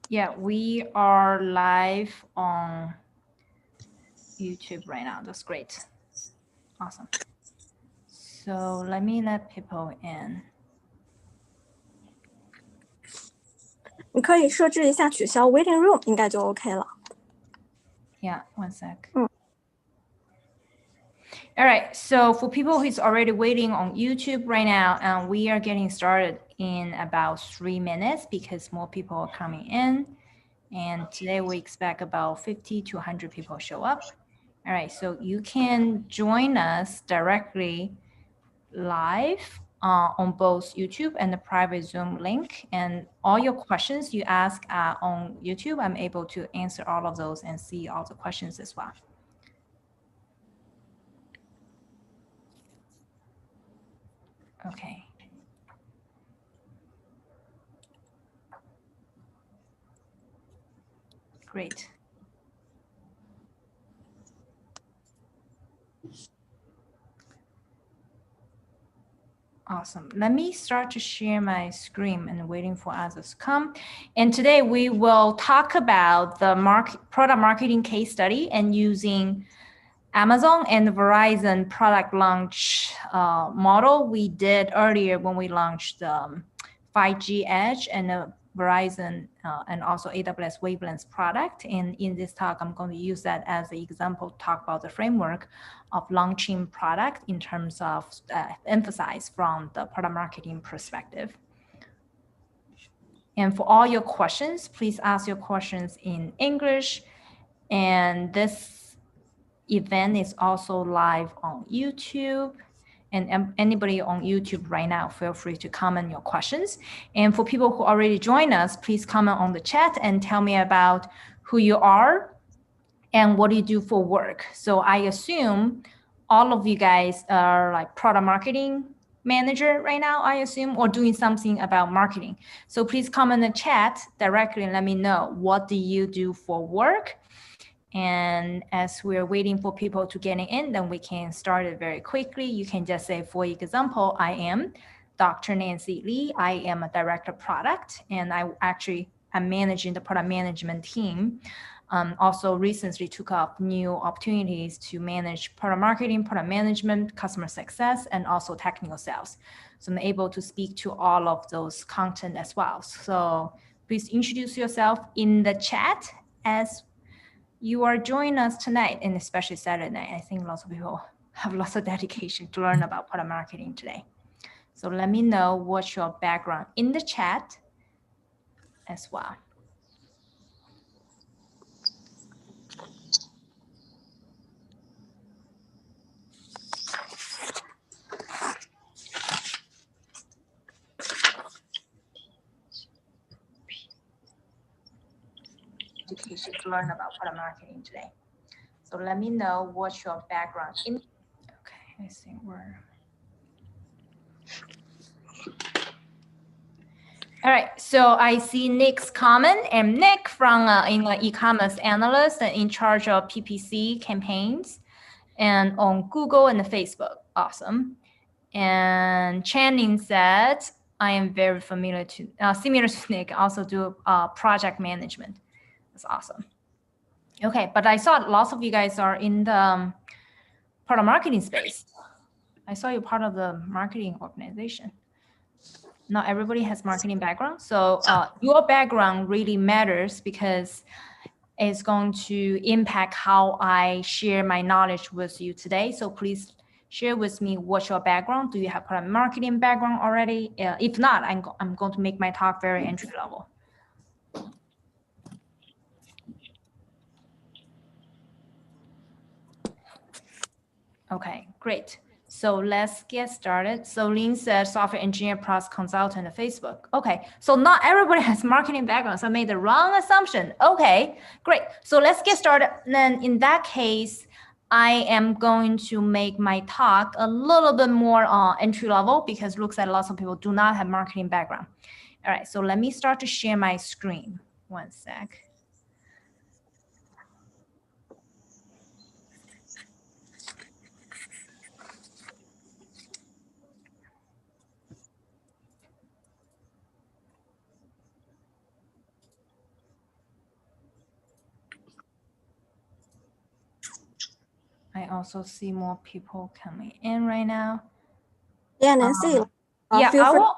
Yeah, we are live on YouTube right now. That's great. Awesome. So let me let people in. 你可以设置一下取消 waiting room，应该就 OK 了。Yeah, one sec. All right, so for people who's already waiting on YouTube right now, we are getting started in about 3 minutes because more people are coming in. And today we expect about 50 to 100 people show up. All right, so you can join us directly live on both YouTube and the private Zoom link. And all your questions you ask on YouTube, I'm able to answer all of those and see all the questions as well. Okay. Great. Awesome. Let me start to share my screen and waiting for others to come. And today we will talk about the product marketing case study and using Amazon and Verizon product launch model we did earlier when we launched 5G Edge and Verizon and also AWS Wavelengths product. And in this talk, I'm going to use that as an example to talk about the framework of launching product in terms of emphasize from the product marketing perspective. And for all your questions, please ask your questions in English. And this event is also live on YouTube. And anybody on YouTube right now, feel free to comment your questions. And for people who already joined us, please comment on the chat and tell me about who you are and what do you do for work. So I assume all of you guys are like product marketing manager right now, I assume, or doing something about marketing. So please comment in the chat directly and let me know, what do you do for work? And as we're waiting for people to get in, then we can start it very quickly. You can just say, for example, I am Dr. Nancy Lee. I am a director of product, and I actually am managing the product management team. Also recently took up new opportunities to manage product marketing, product management, customer success, and also technical sales. So I'm able to speak to all of those content as well. So please introduce yourself in the chat as you are joining us tonight, and especially Saturday night. I think lots of people have lots of dedication to learn about product marketing today. So let me know what's your background in the chat as well. Education to learn about product marketing today. So let me know what's your background in. Okay, I think we're. All right, so I see Nick's comment, and Nick from e-commerce analyst and in charge of PPC campaigns and on Google and Facebook. Awesome. And Channing said, I am very familiar to, similar to Nick, also do project management. That's awesome. Okay, but I saw lots of you guys are in the product marketing space. I saw you're part of the marketing organization. Not everybody has marketing background. So your background really matters because it's going to impact how I share my knowledge with you today. So please share with me what's your background. Do you have product marketing background already? If not, I'm going to make my talk very entry level. Okay, great. So let's get started. So Lynn said software engineer plus consultant at Facebook. Okay, so not everybody has marketing background, so I made the wrong assumption. Okay, great. So let's get started. Then in that case, I am going to make my talk a little bit more entry level because it looks like lots of people do not have marketing background. All right, so let me start to share my screen. One sec. I also see more people coming in right now. Yeah, Nancy. Yeah, feel I free. will.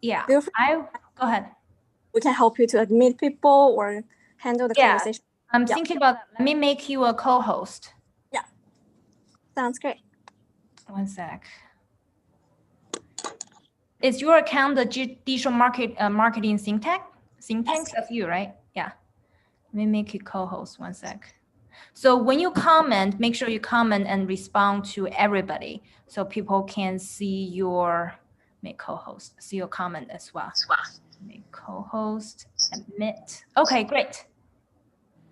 Yeah, Feel free. go ahead. We can help you to admit people or handle the conversation. I'm thinking about that. Let me make you a co-host. Yeah, sounds great. One sec. Is your account the digital marketing think tank? Yes. That's you, right? Yeah. Let me make you co-host. One sec. So when you comment, make sure you comment and respond to everybody so people can see your make co-host, see your comment as well. Make co-host, admit. Okay, great.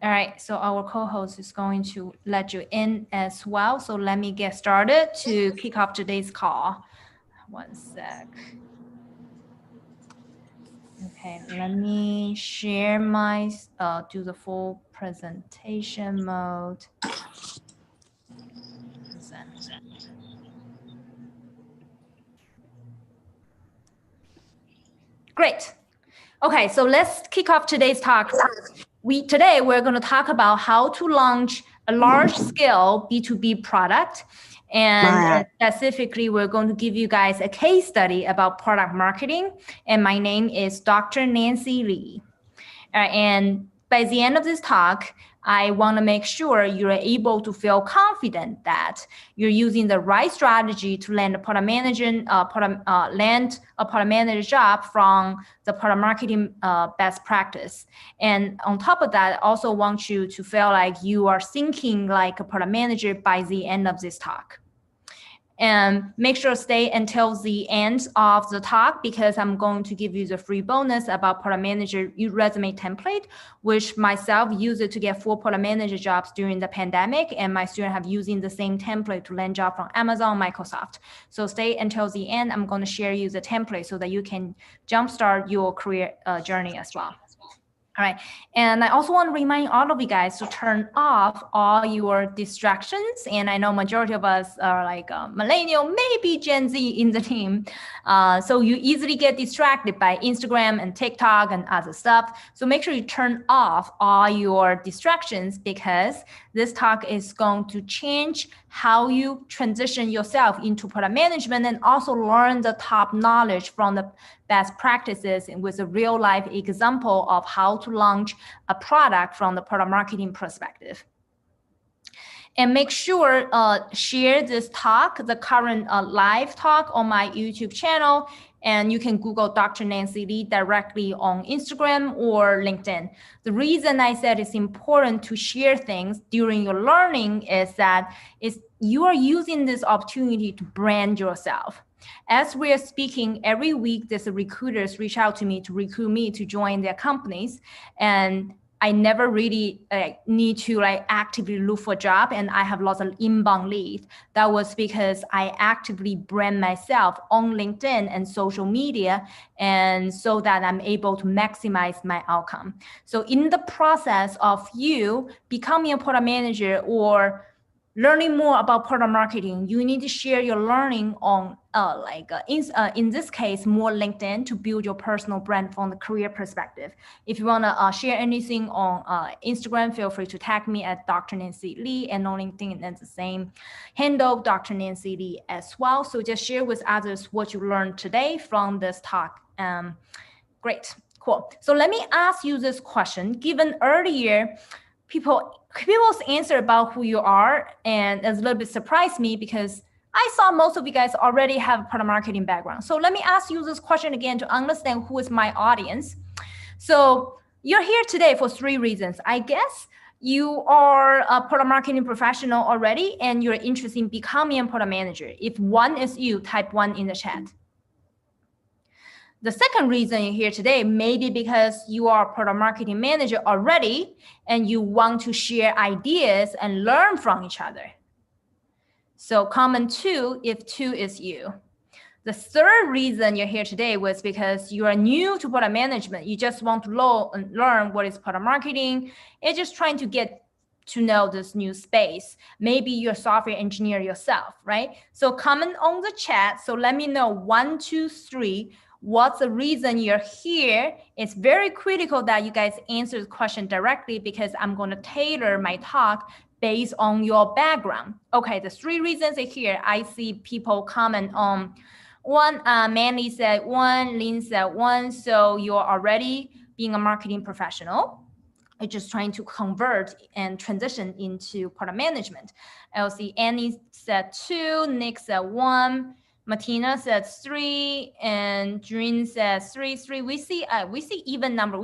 All right, so our co-host is going to let you in as well. So let me get started to kick off today's call. One sec. Okay, let me share my, do the full presentation mode. Present. Great. Okay, so let's kick off today's talk. Today we're going to talk about how to launch a large-scale B2B product, and specifically, we're going to give you guys a case study about product marketing. And my name is Dr. Nancy Lee. And by the end of this talk, I want to make sure you're able to feel confident that you're using the right strategy to land a product manager, land a product manager job from the product marketing best practice. And on top of that, I also want you to feel like you are thinking like a product manager by the end of this talk. And make sure to stay until the end of the talk because I'm going to give you the free bonus about product manager resume template, which myself used it to get 4 product manager jobs during the pandemic, and my students have using the same template to land job from Amazon, Microsoft. So stay until the end. I'm going to share you the template so that you can jumpstart your career journey as well. All right, and I also want to remind all of you guys to turn off all your distractions. And I know majority of us are like millennial, maybe Gen Z in the team. So you easily get distracted by Instagram and TikTok and other stuff. So make sure you turn off all your distractions because this talk is going to change how you transition yourself into product management and also learn the top knowledge from the best practices with a real life example of how to launch a product from the product marketing perspective. And make sure share this talk, the current live talk on my YouTube channel. And you can Google Dr. Nancy Lee directly on Instagram or LinkedIn. The reason I said it's important to share things during your learning is that you are using this opportunity to brand yourself. As we are speaking, every week, there's recruiters reach out to me to recruit me to join their companies. And I never really need to actively look for a job, and I have lots of inbound leads. That was because I actively brand myself on LinkedIn and social media, and so that I'm able to maximize my outcome. So in the process of you becoming a product manager or learning more about product marketing, you need to share your learning on in this case, more LinkedIn to build your personal brand from the career perspective. If you want to share anything on Instagram, feel free to tag me at Dr. Nancy Lee, and on LinkedIn, that's the same handle, Dr. Nancy Lee as well. So just share with others what you learned today from this talk. Great, cool. So let me ask you this question. Given earlier, people's answer about who you are, and it's a little bit surprised me because I saw most of you guys already have a product marketing background. So let me ask you this question again to understand who is my audience. So you're here today for 3 reasons. I guess you are a product marketing professional already, and you're interested in becoming a product manager. If one is you, type 1 in the chat. The second reason you're here today may be because you are a product marketing manager already and you want to share ideas and learn from each other. So comment 2 if 2 is you. The third reason you're here today was because you are new to product management. You just want to learn what is product marketing. You're just trying to get to know this new space. Maybe you're a software engineer yourself, right? So comment on the chat. So let me know 1, 2, 3. What's the reason you're here? It's very critical that you guys answer the question directly because I'm going to tailor my talk based on your background. Okay, the 3 reasons here, I see people comment on one. Mandy said 1, Lynn said 1. So you're already being a marketing professional. You're just trying to convert and transition into product management. I'll see Annie said 2, Nick said 1, Martina said 3, and Dream says 3. We see even number.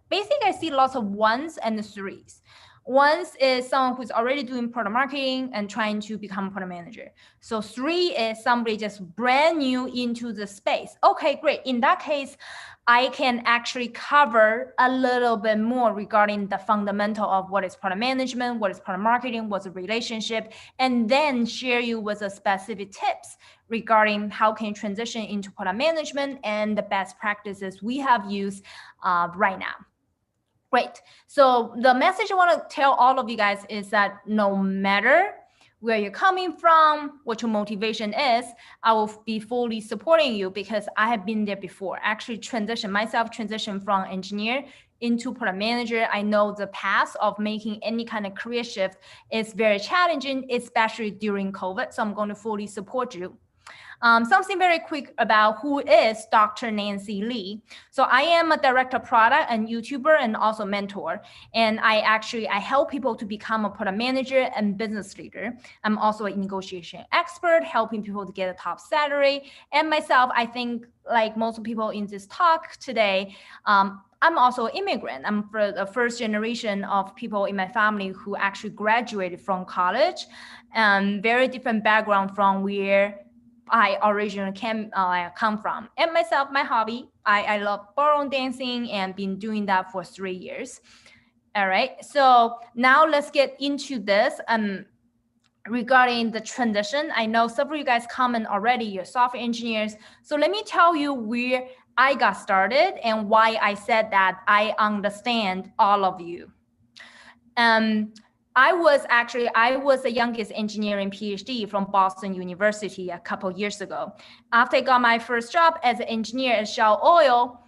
Basically I see lots of 1s and 3s. 1s is someone who's already doing product marketing and trying to become a product manager. So 3 is somebody just brand new into the space. Okay, great. In that case, I can actually cover a little bit more regarding the fundamental of what is product management, what is product marketing, what's a relationship, and then share you with a specific tips regarding how can you transition into product management and the best practices we have used right now. Great. So the message I want to tell all of you guys is that no matter where you're coming from, what your motivation is, I will be fully supporting you because I have been there before. Actually transition from engineer into product manager. I know the path of making any kind of career shift is very challenging, especially during COVID. So I'm going to fully support you. Something very quick about who is Dr. Nancy Lee. So I am a director of product and YouTuber and also mentor. And I help people to become a product manager and business leader. I'm also a negotiation expert, helping people to get a top salary. And myself, I think like most people in this talk today, I'm also an immigrant. I'm for the first generation of people in my family who actually graduated from college. Very different background from where I originally come from. And myself, my hobby, I love ballroom dancing and been doing that for 3 years. All right, so now let's get into this. Regarding the transition, I know several of you guys comment already, you're software engineers. So let me tell you where I got started and why I said that I understand all of you. I was the youngest engineering PhD from Boston University a couple years ago. After I got my first job as an engineer at Shell Oil,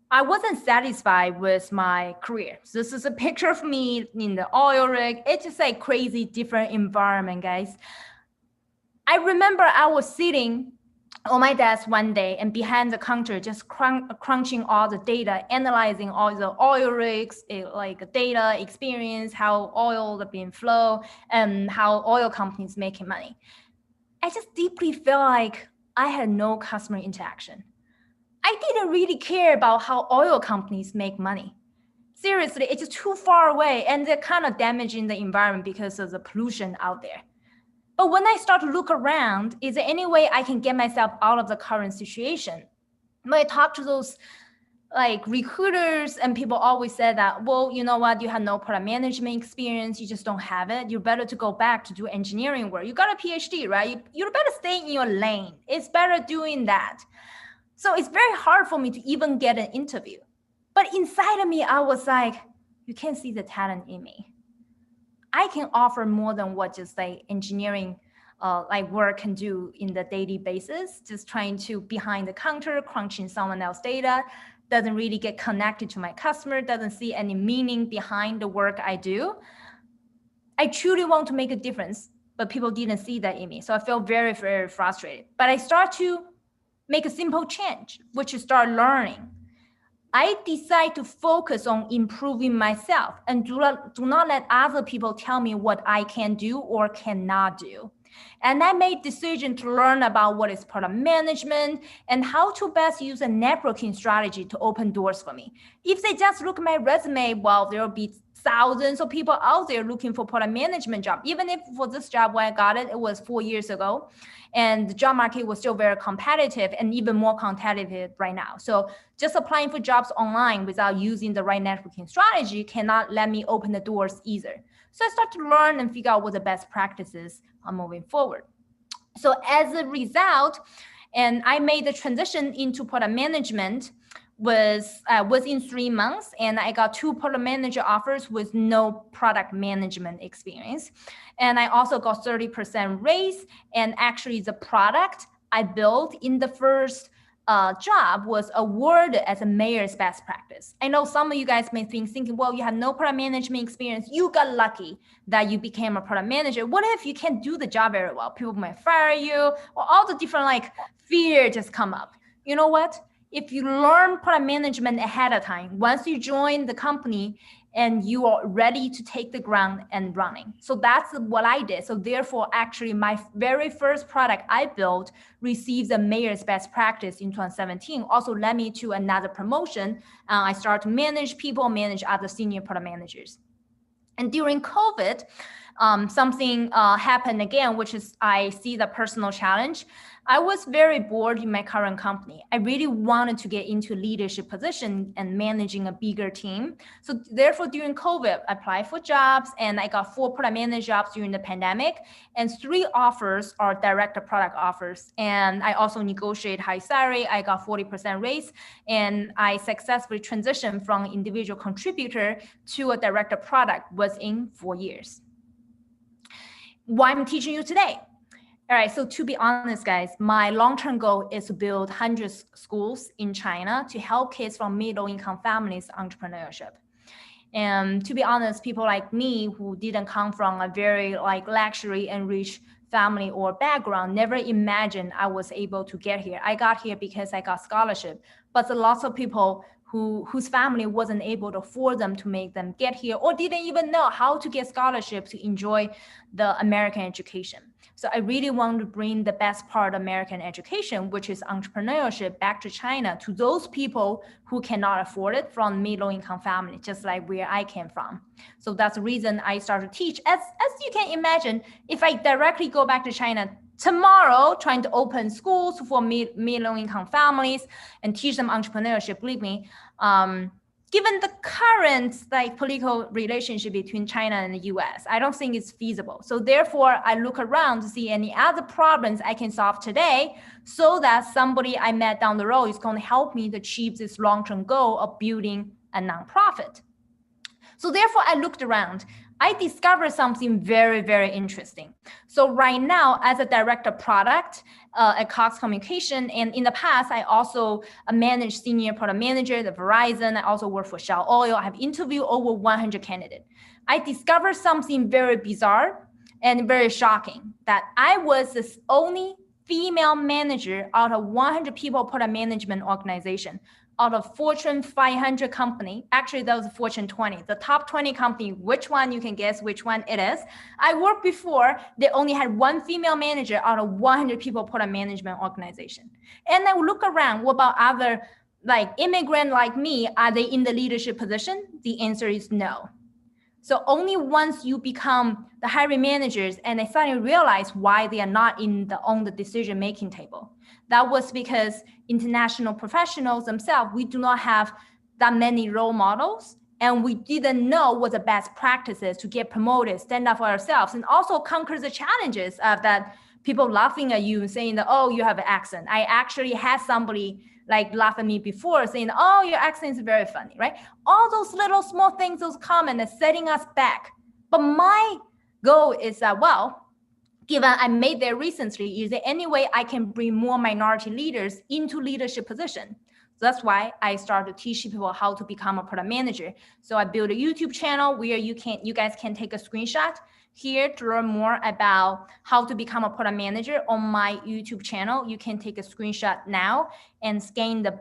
I wasn't satisfied with my career. So this is a picture of me in the oil rig. It's just a crazy different environment, guys. I remember I was sitting on my desk one day and behind the counter, just crunching all the data, analyzing all the oil rigs, like data, experience, how oil is being flow, and how oil companies making money. I just deeply felt like I had no customer interaction. I didn't really care about how oil companies make money. Seriously, it's just too far away and they're kind of damaging the environment because of the pollution out there. But when I start to look around, is there any way I can get myself out of the current situation? When I talk to those like recruiters and people always said that, well, you know what, you have no product management experience, you just don't have it. You're better to go back to do engineering work. You got a PhD, right? You're better stay in your lane. It's better doing that. So it's very hard for me to even get an interview. But inside of me, I was like, you can't see the talent in me. I can offer more than what just like engineering like work can do in the daily basis, just trying to behind the counter, crunching someone else's data, doesn't really get connected to my customer, doesn't see any meaning behind the work I do. I truly want to make a difference, but people didn't see that in me. So I felt very, very frustrated. But I start to make a simple change, which is start learning. I decide to focus on improving myself and do not let other people tell me what I can do or cannot do. And I made decision to learn about what is product management and how to best use a networking strategy to open doors for me. If they just look at my resume, well, there'll be thousands of people out there looking for product management job. Even if for this job, when I got it, it was 4 years ago. And the job market was still very competitive and even more competitive right now. So just applying for jobs online without using the right networking strategy cannot let me open the doors either. So I start to learn and figure out what the best practices are moving forward. So as a result, and I made the transition into product management within 3 months, and I got 2 product manager offers with no product management experience. And I also got 30% raise, and actually the product I built in the first job was awarded as a mayor's best practice. I know some of you guys may think, thinking, well, you have no product management experience. You got lucky that you became a product manager. What if you can't do the job very well? People might fire you, or all the different like fear just come up. You know what? If you learn product management ahead of time, once you join the company and you are ready to take the ground and running. So that's what I did. So therefore, actually, my very first product I built received the mayor's best practice in 2017. Also led me to another promotion. I started to manage people, manage other senior product managers. And during COVID, something happened again, which is I see the personal challenge. I was very bored in my current company. I really wanted to get into leadership position and managing a bigger team. So therefore, during COVID, I applied for jobs and I got 4 product manager jobs during the pandemic, and 3 offers are direct product offers. And I also negotiate high salary. I got 40% raise, and I successfully transitioned from individual contributor to a director product within 4 years. Why I'm teaching you today? All right, so to be honest, guys, my long-term goal is to build 100 schools in China to help kids from middle-income families entrepreneurship. And to be honest, people like me who didn't come from a very like luxury and rich family or background never imagined I was able to get here. I got here because I got scholarship, but there's lots of people whose family wasn't able to afford them to make them get here, or didn't even know how to get scholarship to enjoy the American education. So I really want to bring the best part of American education, which is entrepreneurship, back to China, to those people who cannot afford it from middle-income families, just like where I came from. So that's the reason I started to teach. As you can imagine, if I directly go back to China tomorrow, trying to open schools for middle-income families and teach them entrepreneurship, believe me, given the current like political relationship between China and the US, I don't think it's feasible. So therefore, I look around to see any other problems I can solve today so that somebody I met down the road is going to help me to achieve this long-term goal of building a nonprofit. So therefore, I looked around. I discovered something very, very interesting. So right now, as a director of product at Cox Communication, and in the past, I also managed senior product manager at Verizon. I also worked for Shell Oil. I have interviewed over 100 candidates. I discovered something very bizarre and very shocking, that I was the only female manager out of 100 people product management organization. Out of Fortune 500 company, actually that was Fortune 20, the top 20 company, which one you can guess which one it is. I worked before, they only had 1 female manager out of 100 people product management organization. And I look around, what about other like immigrant like me, are they in the leadership position? The answer is no. So only once you become the hiring managers and they suddenly realize why they are not on the decision-making table. That was because international professionals themselves, we do not have that many role models, and we didn't know what the best practices to get promoted, stand up for ourselves, and also conquer the challenges of that people laughing at you and saying that, oh, you have an accent. I actually had somebody like laugh at me before saying, oh, your accent is very funny, right? All those little small things, those comments are setting us back. But my goal is that, well, given I made there recently, is there any way I can bring more minority leaders into leadership position? So that's why I started to teach people how to become a product manager. So I built a YouTube channel where you guys can take a screenshot here to learn more about how to become a product manager on my YouTube channel. You can take a screenshot now and scan the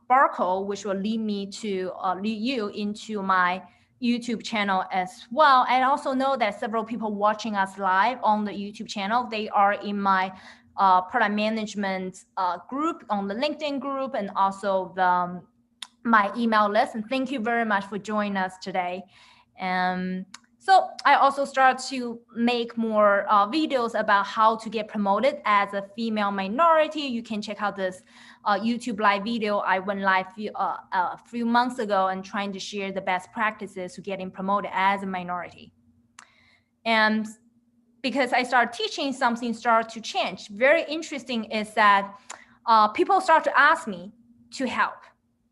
barcode, which will lead you into my YouTube channel as well. I also know that several people watching us live on the YouTube channel, they are in my product management group, on the LinkedIn group, and also my email list. And thank you very much for joining us today. So I also started to make more videos about how to get promoted as a female minority. You can check out this YouTube live video. I went live a few months ago and trying to share the best practices to getting promoted as a minority. And because I started teaching, something started to change. Very interesting is that people start to ask me to help.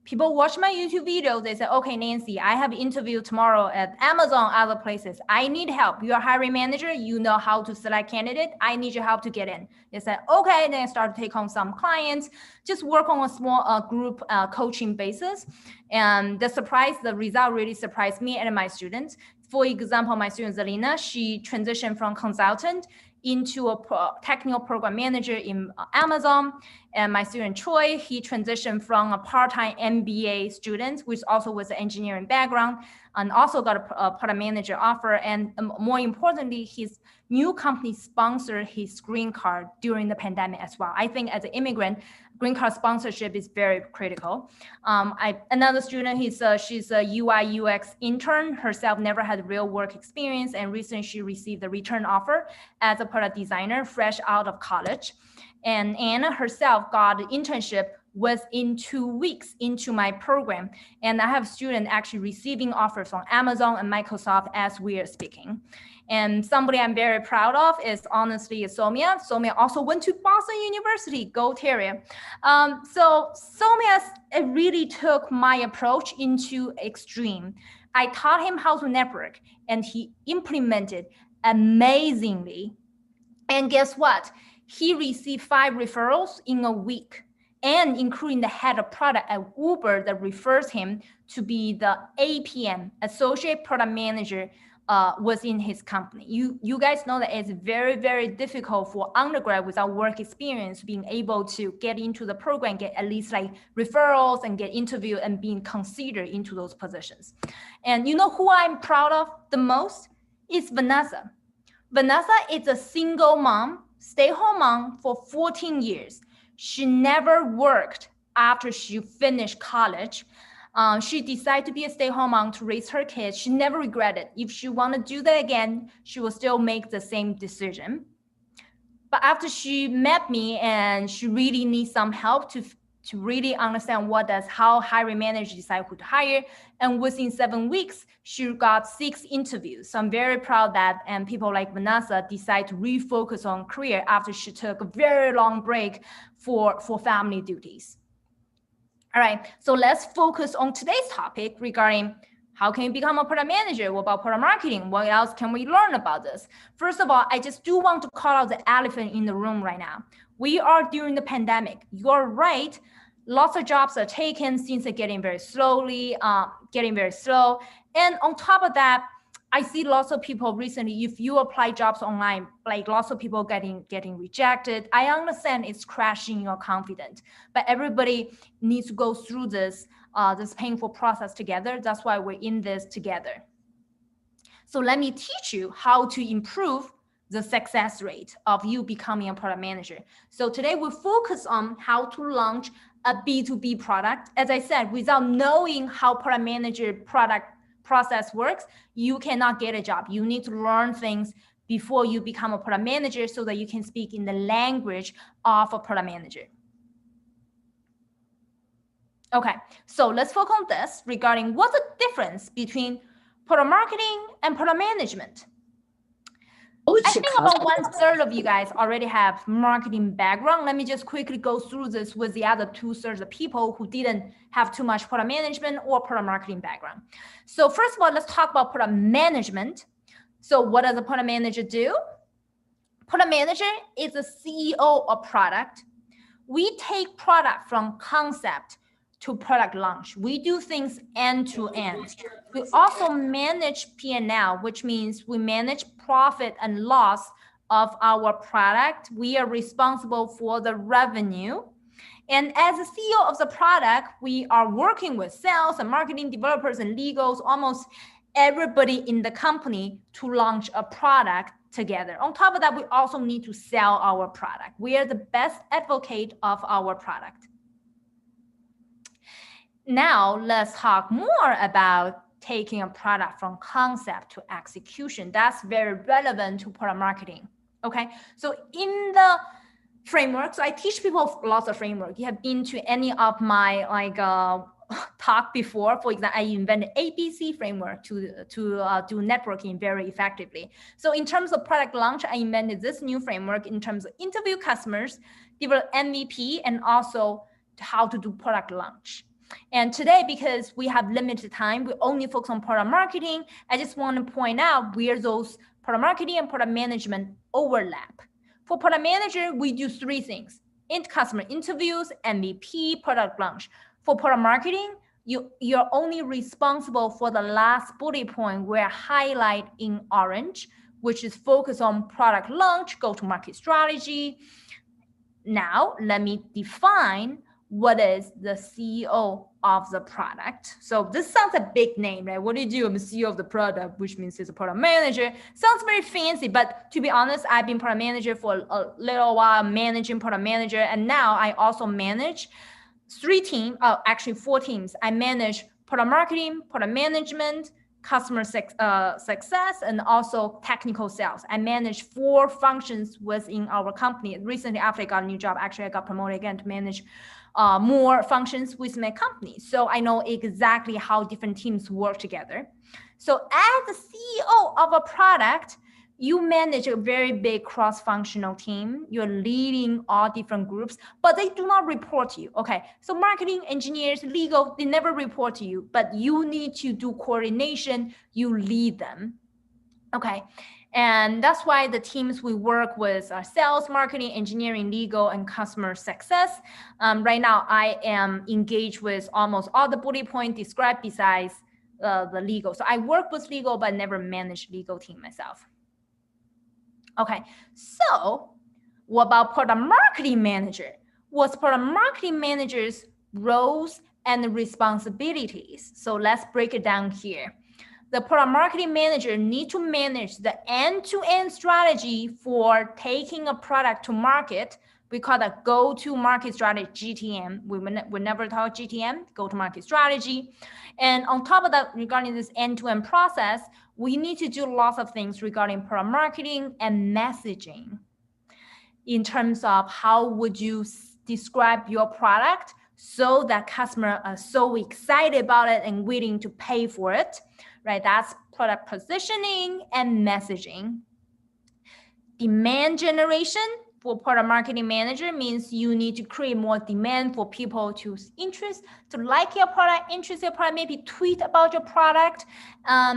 People watch my YouTube videos. They say, okay, Nancy, I have an interview tomorrow at Amazon, other places. I need help. You're a hiring manager. You know how to select candidate. I need your help to get in. They said, okay. Then I start to take on some clients, just work on a small group coaching basis. And the result really surprised me and my students. For example, my student Zelina, she transitioned from consultant into a technical program manager in Amazon. And my student Troy, he transitioned from a part-time MBA student, which also was an engineering background, and also got a product manager offer. And more importantly, his new company sponsored his green card during the pandemic as well. I think as an immigrant, green card sponsorship is very critical. Another student, she's a UI UX intern herself, never had real work experience, and recently she received a return offer as a product designer fresh out of college. And Anna herself got an internship within 2 weeks into my program. And I have students actually receiving offers from Amazon and Microsoft as we are speaking. And somebody I'm very proud of is honestly Somia. Somia also went to Boston University, go Terrier. So Somia really took my approach into extreme. I taught him how to network and he implemented amazingly. And guess what? He received 5 referrals in a week, and including the head of product at Uber that refers him to be the APM, Associate Product Manager, within his company. You guys know that it's very, very difficult for undergrad without work experience being able to get into the program, get at least like referrals and get interviewed and being considered into those positions. And you know who I'm proud of the most? It's Vanessa. Vanessa is a single mom, stay-home mom for 14 years. She never worked after she finished college. She decided to be a stay-home mom to raise her kids. She never regretted. If she want to do that again, she will still make the same decision. But after she met me and she really needs some help to really understand how hiring manager decide who to hire. And within 7 weeks, she got 6 interviews. So I'm very proud that, and people like Vanessa decide to refocus on career after she took a very long break for family duties. All right, so let's focus on today's topic regarding how can you become a product manager? What about product marketing? What else can we learn about this? First of all, I just do want to call out the elephant in the room right now. We are during the pandemic. You're right. Lots of jobs are taken, things are getting very slow. And on top of that, I see lots of people recently, if you apply jobs online, like lots of people getting rejected. I understand it's crashing your confidence, but everybody needs to go through this painful process together. That's why we're in this together. So let me teach you how to improve the success rate of you becoming a product manager. So today we focus on how to launch a B2B product. As I said, without knowing how product manager product process works, you cannot get a job. You need to learn things before you become a product manager so that you can speak in the language of a product manager. Okay, so let's focus on this regarding what's the difference between product marketing and product management. I think about 1/3 of you guys already have marketing background. Let me just quickly go through this with the other 2/3 of people who didn't have too much product management or product marketing background. So first of all, let's talk about product management. So what does a product manager do? Product manager is the CEO of product. We take product from concept to product launch. We do things end to end. We also manage P&L, which means we manage profit and loss of our product. We are responsible for the revenue. And as a CEO of the product, we are working with sales and marketing developers and legals, almost everybody in the company to launch a product together. On top of that, we also need to sell our product. We are the best advocate of our product. Now let's talk more about taking a product from concept to execution. That's very relevant to product marketing. Okay, so in the framework, so I teach people lots of framework. You have been to any of my talk before. For example, I invented ABC framework to do networking very effectively. So in terms of product launch, I invented this new framework in terms of interview customers, develop MVP, and also how to do product launch. And today, because we have limited time, we only focus on product marketing. I just want to point out where those product marketing and product management overlap. For product manager, we do three things: customer interviews, MVP, product launch. For product marketing, you're only responsible for the last bullet point where I highlight in orange, which is focused on product launch, go-to-market strategy. Now, let me define what is the CEO of the product. So this sounds a big name, right? What do you do? I'm the CEO of the product, which means it's a product manager. Sounds very fancy, but to be honest, I've been product manager for a little while, managing product manager, and now I also manage actually 4 teams. I manage product marketing, product management, customer success, and also technical sales. I manage 4 functions within our company. Recently, after I got a new job, actually I got promoted again to manage more functions with my company. So I know exactly how different teams work together. So as the CEO of a product, you manage a very big cross-functional team. You're leading all different groups, but they do not report to you. Okay, so marketing, engineers, legal, they never report to you, but you need to do coordination. You lead them. Okay, and that's why the teams we work with are sales, marketing, engineering, legal, and customer success. Right now, I am engaged with almost all the bullet points described besides the legal. So I work with legal, but never manage legal team myself. Okay, so what about product marketing manager? What's product marketing manager's roles and responsibilities? So let's break it down here. The product marketing manager needs to manage the end-to-end strategy for taking a product to market. We call that go-to-market strategy, GTM. We never talk GTM, go-to-market strategy. And on top of that, regarding this end-to-end process, we need to do lots of things regarding product marketing and messaging in terms of how would you describe your product so that customers are so excited about it and willing to pay for it, right? That's product positioning and messaging. Demand generation for product marketing manager means you need to create more demand for people to interest, to like your product, interest your product, maybe tweet about your product,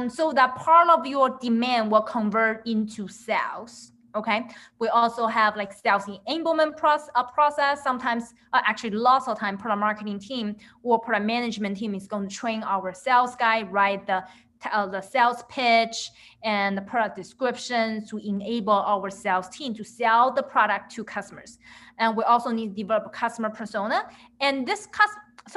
so that part of your demand will convert into sales. Okay, we also have like sales enablement process. Sometimes, actually lots of time, product marketing team or product management team is going to train our sales guy, write the sales pitch and the product description to enable our sales team to sell the product to customers. And we also need to develop a customer persona. And this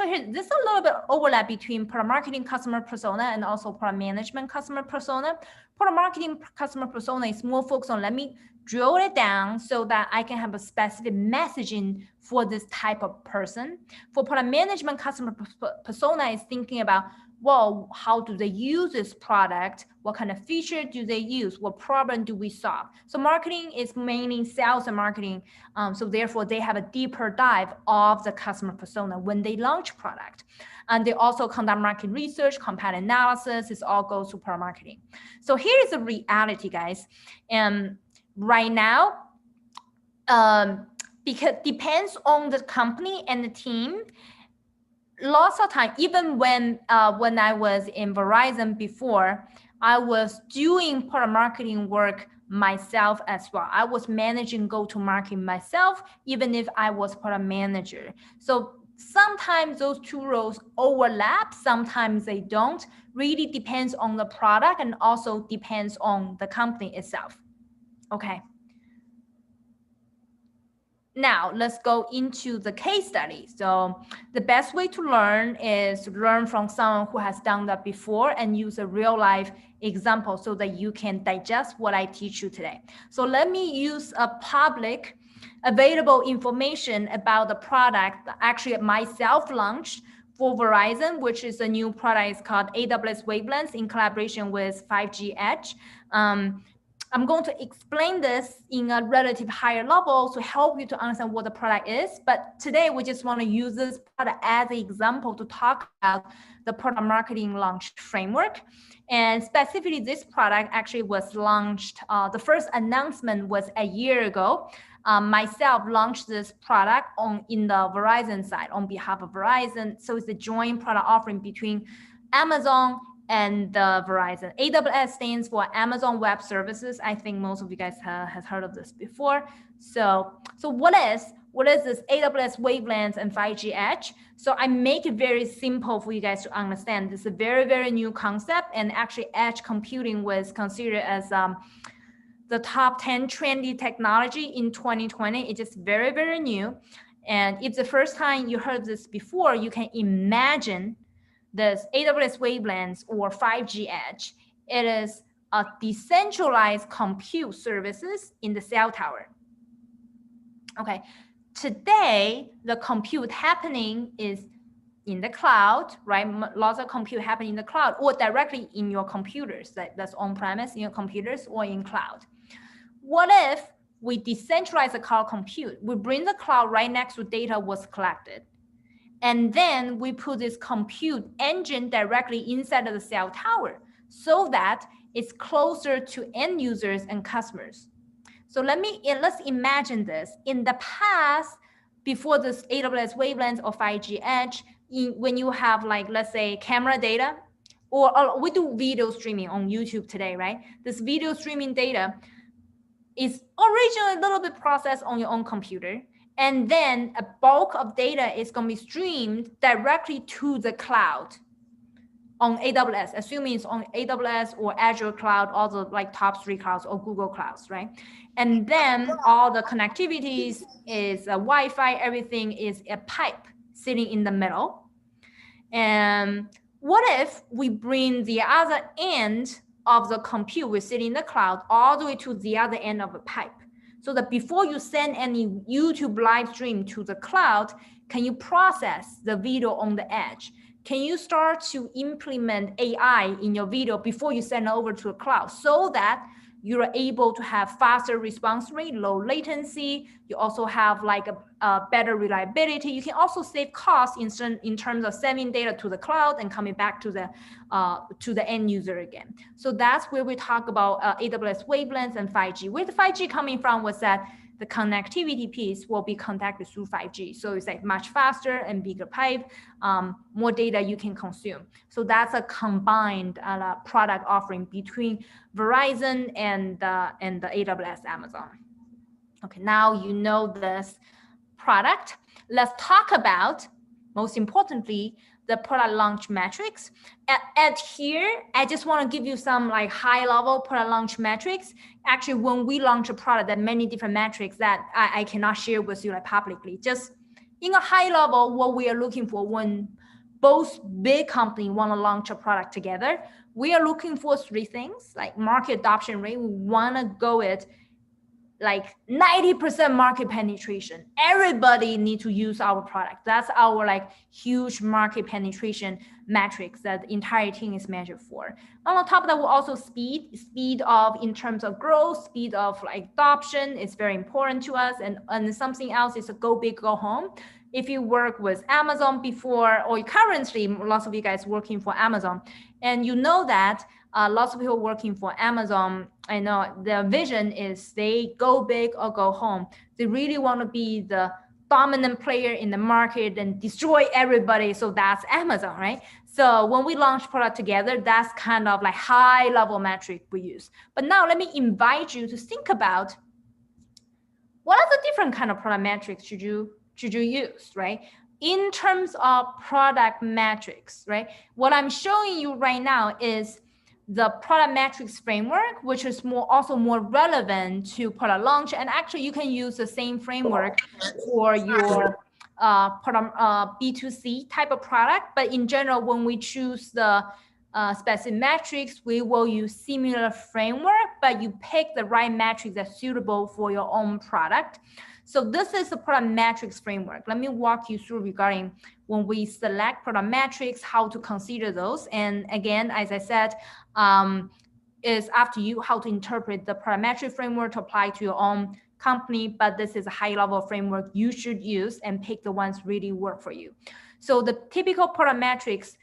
is a little bit overlap between product marketing customer persona and also product management customer persona. Product marketing customer persona is more focused on, let me drill it down so that I can have a specific messaging for this type of person. For product management customer persona is thinking about, well, how do they use this product? What kind of feature do they use? What problem do we solve? So marketing is mainly sales and marketing. So therefore, they have a deeper dive of the customer persona when they launch product. And they also conduct market research, competitive analysis. This all goes to product marketing. So here is the reality, guys. And right now, because it depends on the company and the team, lots of time, even when I was in Verizon before, I was doing product marketing work myself as well. I was managing go-to-market myself, even if I was product manager. So sometimes those two roles overlap, sometimes they don't. Really depends on the product and also depends on the company itself. Okay. Now, let's go into the case study. So the best way to learn is to learn from someone who has done that before and use a real life example so that you can digest what I teach you today. So let me use a public available information about the product actually myself launched for Verizon, which is a new product. It's called AWS Wavelengths in collaboration with 5G Edge. I'm going to explain this in a relative higher level to help you to understand what the product is. But today we just want to use this product as an example to talk about the product marketing launch framework. And specifically, this product actually was launched, the first announcement was a year ago. myself launched this product in the Verizon side on behalf of Verizon. So it's a joint product offering between Amazon and Verizon. AWS stands for Amazon Web Services. I think most of you guys has heard of this before. So what is this AWS Wavelengths and 5G Edge? So I make it very simple for you guys to understand. This is a very, very new concept, and actually edge computing was considered as the top 10 trendy technology in 2020. It's just very, very new. And if the first time you heard this before, you can imagine this AWS Wavelengths or 5G Edge. It is a decentralized compute services in the cell tower. Okay, today the compute happening is in the cloud, right? Lots of compute happening in the cloud or directly in your computers, that's on-premise in your computers or in cloud. What if we decentralize the cloud compute? We bring the cloud right next to data was collected. And then we put this compute engine directly inside of the cell tower so that it's closer to end users and customers. So let's imagine this. In the past, before this AWS Wavelengths or 5G Edge, when you have like, let's say camera data, or we do video streaming on YouTube today, right? This video streaming data is originally a little bit processed on your own computer. And then a bulk of data is going to be streamed directly to the cloud on AWS, assuming it's on AWS or Azure cloud, all the like top 3 clouds or Google clouds, right? And then all the connectivities is a Wi-Fi, everything is a pipe sitting in the middle. And what if we bring the other end of the compute we're sitting in the cloud all the way to the other end of the pipe? So that before you send any YouTube live stream to the cloud, can you process the video on the edge? Can you start to implement AI in your video before you send it over to the cloud so that you're able to have faster response rate, low latency? You also have like a better reliability. You can also save costs in terms of sending data to the cloud and coming back to the end user again. So that's where we talk about AWS Wavelengths and 5G. Where the 5G coming from was that the connectivity piece will be conducted through 5G. So it's like much faster and bigger pipe, more data you can consume. So that's a combined product offering between Verizon and the AWS Amazon. Okay, now you know this product. Let's talk about, most importantly, the product launch metrics. At here, I just want to give you some like high level product launch metrics. Actually, when we launch a product, there are many different metrics that I cannot share with you like publicly. Just in a high level, what we are looking for when both big companies want to launch a product together, we are looking for 3 things, like market adoption rate. We want to go at like 90% market penetration. Everybody needs to use our product. That's our like huge market penetration metrics that the entire team is measured for. On top of that, we'll also speed of in terms of growth, speed of like adoption is very important to us. And something else is a go big, go home. If you work with Amazon before, or currently lots of you guys working for Amazon, and you know that lots of people working for Amazon, I know their vision is they go big or go home. They really want to be the dominant player in the market and destroy everybody. So that's Amazon, right? So when we launch product together, that's kind of like high level metric we use. But now let me invite you to think about what are the different kind of product metrics should you use, right? In terms of product metrics, right? What I'm showing you right now is the product metrics framework, which is also more relevant to product launch. And actually you can use the same framework for your B2C type of product. But in general, when we choose the specific metrics, we will use similar framework, but you pick the right metrics that's suitable for your own product. So this is the product metrics framework. Let me walk you through regarding when we select product metrics, how to consider those. And again, as I said, is up to you how to interpret the product metric framework to apply to your own company. But this is a high level framework you should use and pick the ones really work for you. So the typical product metrics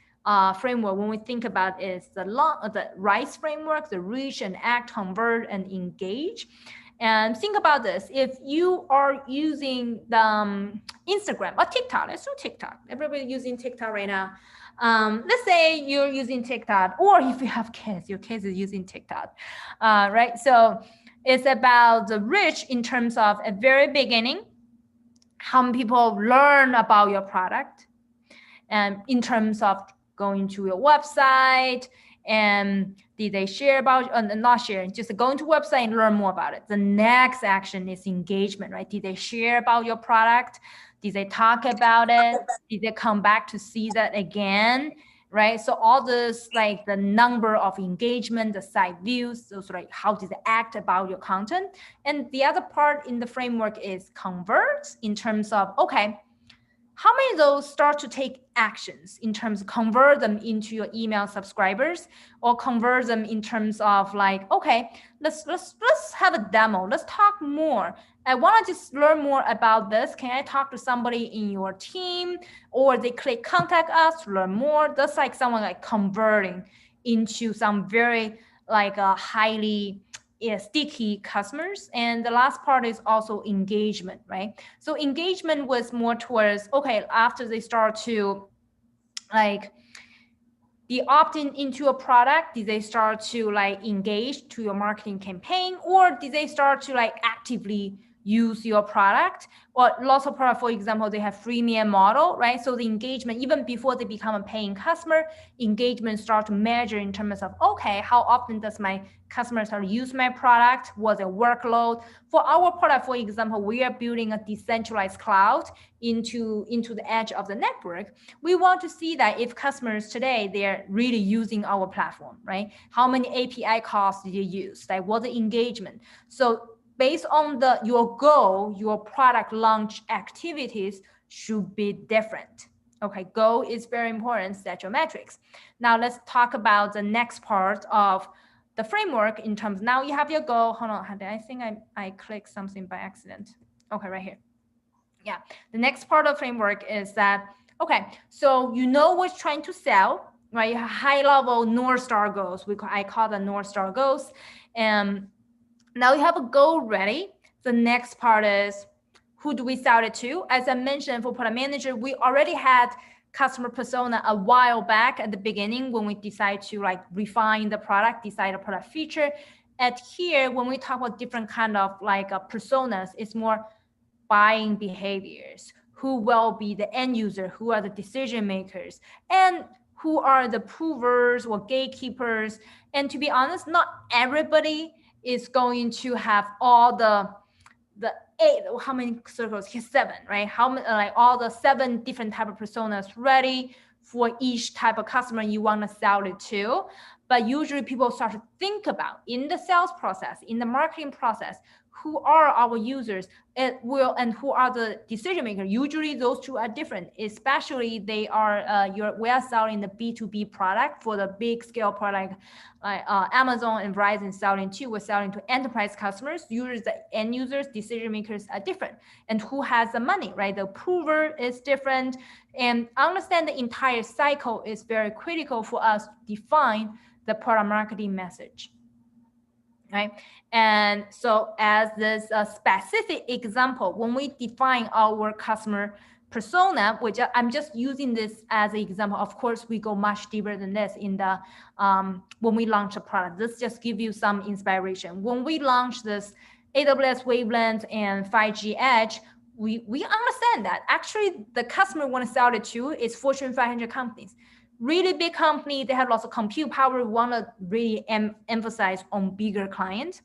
framework, when we think about is the RISE framework, the reach and act, convert and engage. And think about this. If you are using the Instagram or TikTok, let's do TikTok. Everybody using TikTok right now. Let's say you're using TikTok, or if you have kids, your kids is using TikTok, right? So it's about the reach in terms of at very beginning, how many people learn about your product, and in terms of going to your website, and did they share about, not share, just going to website and learn more about it. The next action is engagement, right? Did they share about your product? Did they talk about it? Did they come back to see that again? Right? So all this, like the number of engagement, the site views, those, like how did they act about your content? And the other part in the framework is convert, in terms of, okay, how many of those start to take actions in terms of convert them into your email subscribers, or convert them in terms of like, okay, let's have a demo. Let's talk more. I want to just learn more about this. Can I talk to somebody in your team? Or they click contact us to learn more. That's like someone like converting into some very like a highly sticky customers. And the last part is also engagement, right? So engagement was more towards, okay, after they start to like be opting into a product, did they start to like engage to your marketing campaign, or did they start to like actively use your product? Or lots of products, for example, they have freemium model, right? So the engagement, even before they become a paying customer, engagement start to measure in terms of, okay, how often does my customers start to use my product? What's their workload? For our product, for example, we are building a decentralized cloud into the edge of the network. We want to see that if customers today, they're really using our platform, right? How many API calls did you use? Like what's the engagement? So based on your goal, your product launch activities should be different. Okay, goal is very important, set your metrics. Now let's talk about the next part of the framework in terms, now you have your goal. Hold on, I think I clicked something by accident. Okay, right here. Yeah, the next part of framework is that, okay, so you know what's trying to sell, right? You have high level North Star goals. I call the North Star goals. And now you have a goal ready. The next part is, who do we sell it to? As I mentioned, for product manager, we already had customer persona a while back at the beginning when we decide to like refine the product, decide a product feature. At here, when we talk about different kind of like personas, it's more buying behaviors. Who will be the end user? Who are the decision makers? And who are the provers or gatekeepers? And to be honest, not everybody is going to have all the 8, how many circles? 7, right? How many, like all the 7 different type of personas ready for each type of customer you want to sell it to. But usually people start to think about in the sales process, in the marketing process, who are our users and who are the decision makers. Usually those two are different, especially they are we are selling the B2B product for the big scale product like Amazon and Verizon selling to. We're selling to enterprise customers. Usually the end users, decision makers are different, and who has the money, right? The approver is different, and understand the entire cycle is very critical for us to define the product marketing message. Right. And so as this specific example, when we define our customer persona, which I'm just using this as an example, of course, we go much deeper than this in the when we launch a product. This just give you some inspiration. When we launch this AWS Wavelength and 5G Edge, we understand that actually the customer want to sell it to is Fortune 500 companies. Really big company, they have lots of compute power, want to really emphasize on bigger clients.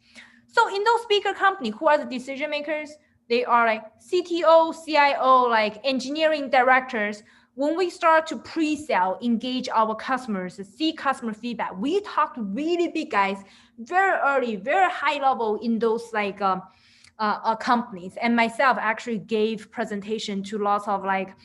So in those bigger companies, who are the decision makers? They are like CTO, CIO, like engineering directors. When we start to pre-sell, engage our customers, see customer feedback, we talk to really big guys very early, very high level in those like companies. And myself actually gave presentation to lots of like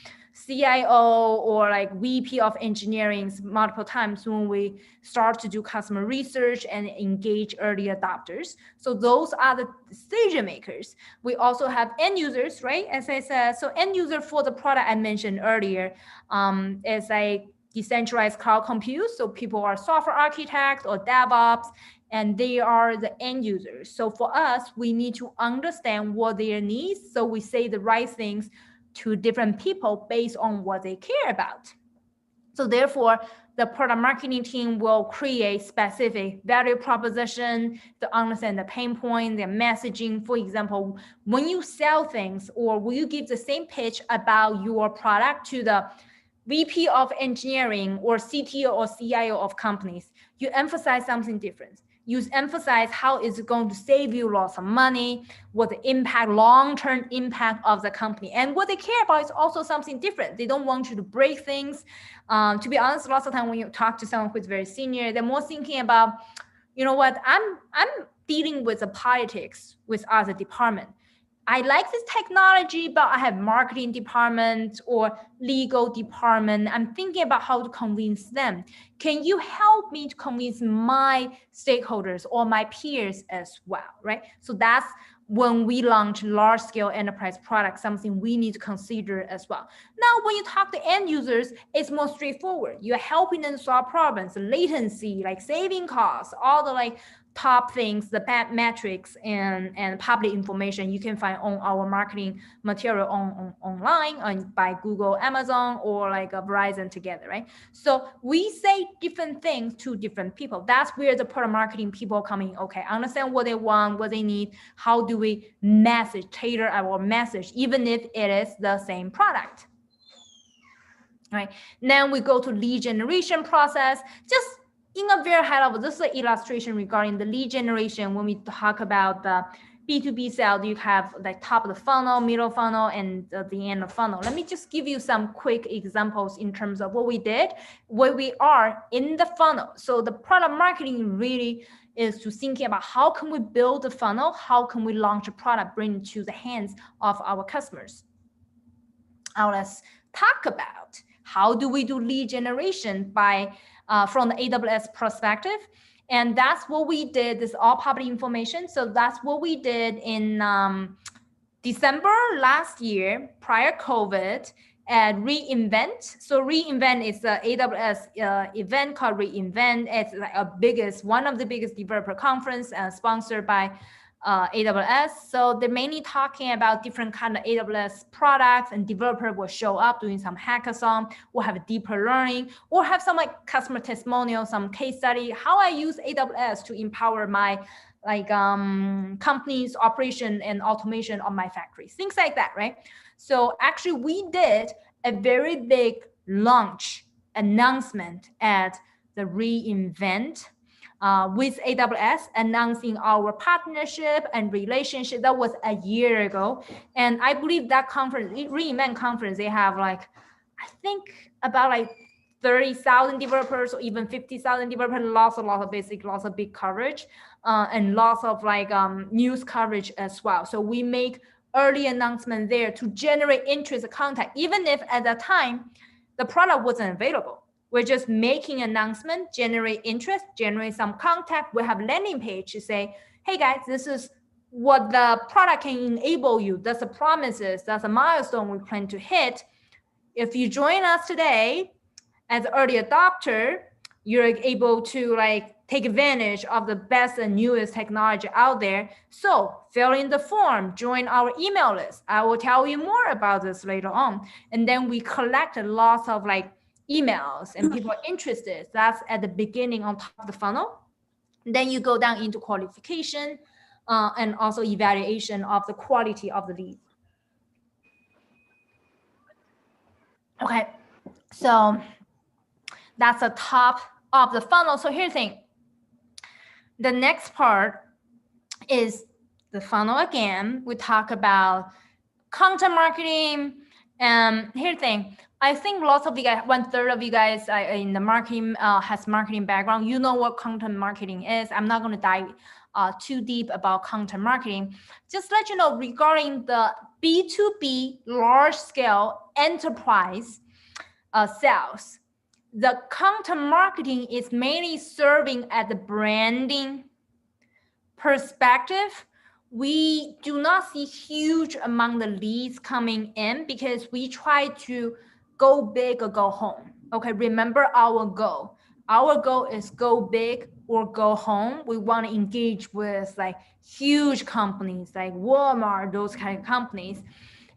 CIO or like VP of engineering multiple times when we start to do customer research and engage early adopters. So those are the decision makers. We also have end users, right? As I said, so end user for the product I mentioned earlier is a decentralized cloud compute. So people are software architects or DevOps, and they are the end users. So for us, we need to understand what their needs, so we say the right things to different people based on what they care about. So therefore, the product marketing team will create specific value proposition to understand the pain point, their messaging. For example, when you sell things or when you give the same pitch about your product to the VP of engineering or CTO or CIO of companies, you emphasize something different. You emphasize how it's going to save you lots of money, what the impact, long-term impact of the company. And what they care about is also something different. They don't want you to break things. To be honest, lots of time when you talk to someone who's very senior, they're more thinking about, you know what, I'm dealing with the politics with other department. I like this technology, but I have marketing department or legal department. I'm thinking about how to convince them. Can you help me to convince my stakeholders or my peers as well, right? So that's when we launch large scale enterprise products, something we need to consider as well. Now, when you talk to end users, it's more straightforward. You're helping them solve problems, latency, like saving costs, all the like top things, the metrics and public information you can find on our marketing material online by Google, Amazon, or like a Verizon together, right? So we say different things to different people. That's where the product marketing people come in. Okay, understand what they want, what they need. How do we tailor our message, even if it is the same product? Right. Then we go to lead generation process. Just in a very high level, this is an illustration regarding the lead generation. When we talk about the B2B sales, you have the top of the funnel, middle funnel, and the end of funnel. Let me just give you some quick examples in terms of what we did, where we are in the funnel. So the product marketing really is to thinking about how can we build a funnel, how can we launch a product, bring it to the hands of our customers. Now let's talk about how do we do lead generation by from the AWS perspective. And that's what we did. This is all public information. So that's what we did in December last year, prior COVID, at reInvent. So reInvent is the AWS event called reInvent. It's like one of the biggest developer conference sponsored by AWS. So they're mainly talking about different kind of AWS products, and developer will show up doing some hackathon, or have a deeper learning, or have some like customer testimonial, some case study, how I use AWS to empower my company's operation and automation of my factories, things like that, right? So actually we did a very big launch announcement at the reInvent with AWS, announcing our partnership and relationship. That was a year ago. And I believe that conference, reInvent conference, they have like, I think about like 30,000 developers or even 50,000 developers, lots of big coverage and lots of like news coverage as well. So we make early announcement there to generate interest contact, even if at that time the product wasn't available. We're just making announcement, generate interest, generate some contact. We have landing page to say, hey guys, this is what the product can enable you. That's the promises, that's a milestone we plan to hit. If you join us today as an early adopter, you're able to like take advantage of the best and newest technology out there. So fill in the form, join our email list. I will tell you more about this later on. And then we collect lots of like emails and people are interested. That's at the beginning on top of the funnel. Then you go down into qualification and also evaluation of the quality of the lead. Okay, so that's the top of the funnel. So here's the thing. The next part is the funnel again. We talk about content marketing. Here's the thing. I think lots of you guys, 1/3 of you guys in the marketing has marketing background. You know what content marketing is. I'm not going to dive too deep about content marketing. Just let you know regarding the B2B large scale enterprise sales. The content marketing is mainly serving at the branding perspective. We do not see huge amount of leads coming in because we try to go big or go home. Okay, remember our goal. Our goal is go big or go home. We want to engage with like huge companies like Walmart, those kind of companies.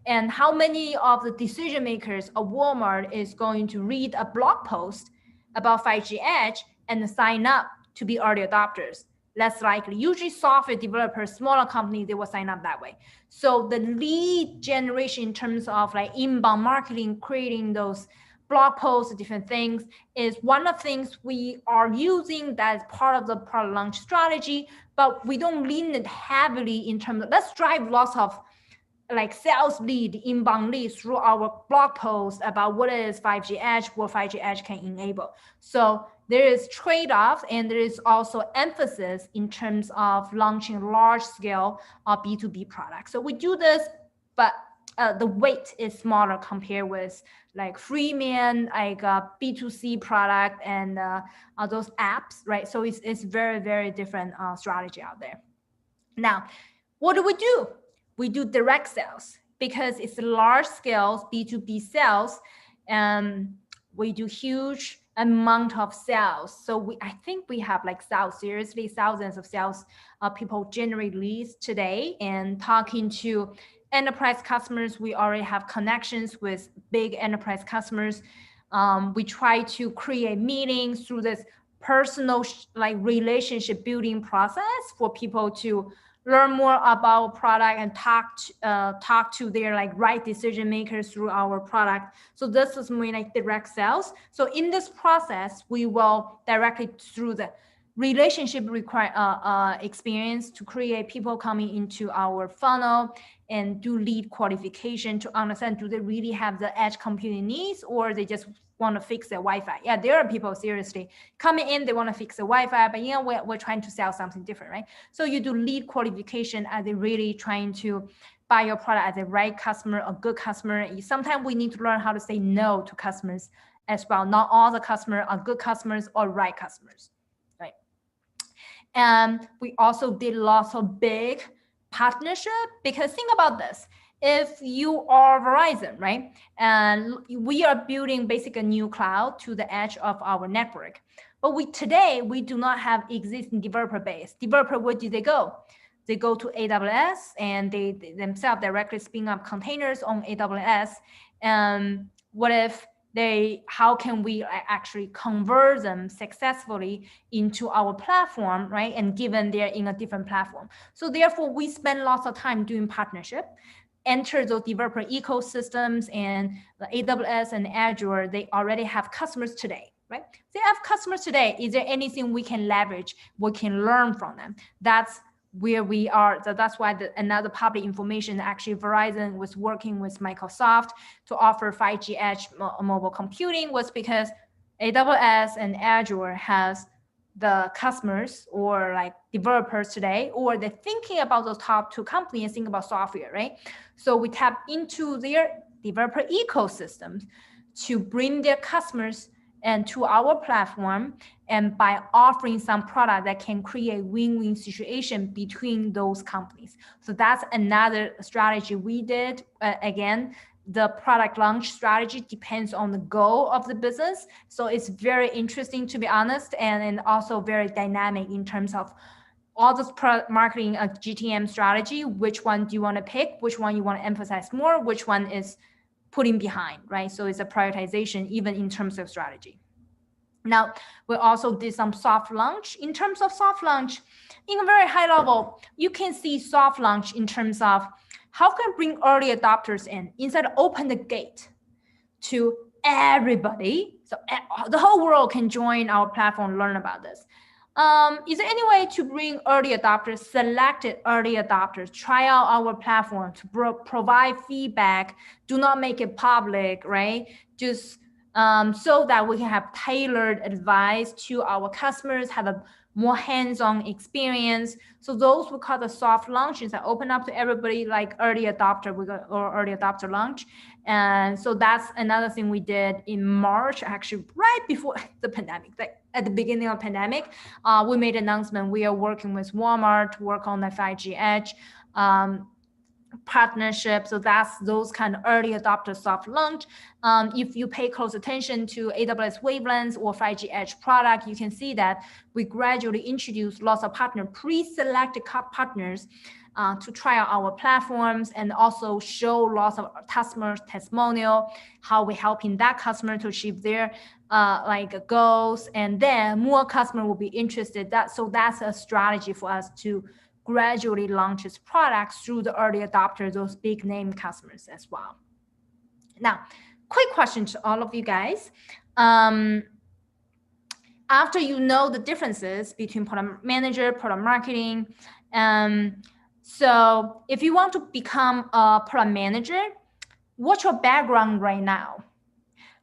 And how many of the decision makers of Walmart is going to read a blog post about 5G Edge and sign up to be early adopters? Less likely. Usually software developers, smaller companies, they will sign up that way. So the lead generation in terms of like inbound marketing, creating those blog posts, different things, is one of the things we are using that is part of the product launch strategy, but we don't lean it heavily in terms of, let's drive lots of like sales lead, inbound leads through our blog post about what is 5G Edge, what 5G Edge can enable. So there is trade-offs, and there is also emphasis in terms of launching large scale B2B products. So we do this, but the weight is smaller compared with like freemium, like a B2C product and those apps, right? So it's very, very different strategy out there. Now, what do? We do direct sales because it's large scale B2B sales, and we do huge amount of sales. So I think we have like seriously thousands of sales people generate leads today, and talking to enterprise customers. We already have connections with big enterprise customers. We try to create meetings through this personal like relationship building process for people to learn more about product and talk to their like right decision makers through our product. So this is more like direct sales. So in this process, we will directly through the relationship experience to create people coming into our funnel and do lead qualification to understand, do they really have the edge computing needs, or they just want to fix their Wi-Fi? Yeah, there are people seriously coming in, they want to fix the Wi-Fi, but we're trying to sell something different, right? So you do lead qualification as they really trying to buy your product as a right customer, a good customer. Sometimes we need to learn how to say no to customers as well. Not all the customers are good customers or right customers, right? And we also did lots of big partnership, because think about this. If you are Verizon, right, and we are building basically a new cloud to the edge of our network, but today we do not have existing developer base. Developer, where do they go? They go to AWS, and they themselves directly spin up containers on AWS. And what if how can we actually convert them successfully into our platform, right? And given they're in a different platform. So therefore, we spend lots of time doing partnership, enter those developer ecosystems, and the AWS and Azure, they already have customers today, right? They have customers today. Is there anything we can leverage, we can learn from them? That's where we are. So that's why another public information, actually Verizon was working with Microsoft to offer 5G Edge mobile computing, was because AWS and Azure has the customers or like developers today, or they're thinking about those top two companies, think about software, right? So we tap into their developer ecosystems to bring their customers and to our platform, and by offering some product that can create win-win situation between those companies. So that's another strategy we did. Again, the product launch strategy depends on the goal of the business. So it's very interesting, to be honest, and also very dynamic in terms of all this product marketing GTM strategy. Which one do you want to pick? Which one you want to emphasize more? Which one is putting behind, right? So it's a prioritization even in terms of strategy. Now, we also did some soft launch. In terms of soft launch, in a very high level, you can see soft launch in terms of how can bring early adopters in, instead of open the gate to everybody, so the whole world can join our platform and learn about this. Is there any way to bring early adopters, selected early adopters, try out our platform to provide feedback? Do not make it public, right? Just so that we can have tailored advice to our customers, have a more hands-on experience. So those we call the soft launches that open up to everybody, like early adopter, or early adopter launch. And so that's another thing we did in March, actually right before the pandemic, like at the beginning of the pandemic. We made an announcement. We are working with Walmart to work on the 5G Edge. partnership. So that's those kind of early adopter soft launch. If you pay close attention to AWS Wavelengths or 5G Edge product, you can see that we gradually introduce lots of pre-selected partners to try out our platforms, and also show lots of customers testimonial, how we're helping that customer to achieve their goals, and then more customer will be interested. So that's a strategy for us to gradually launch its products through the early adopters, those big name customers as well. Now, quick question to all of you guys. After you know the differences between product manager, product marketing, so if you want to become a product manager, what's your background right now?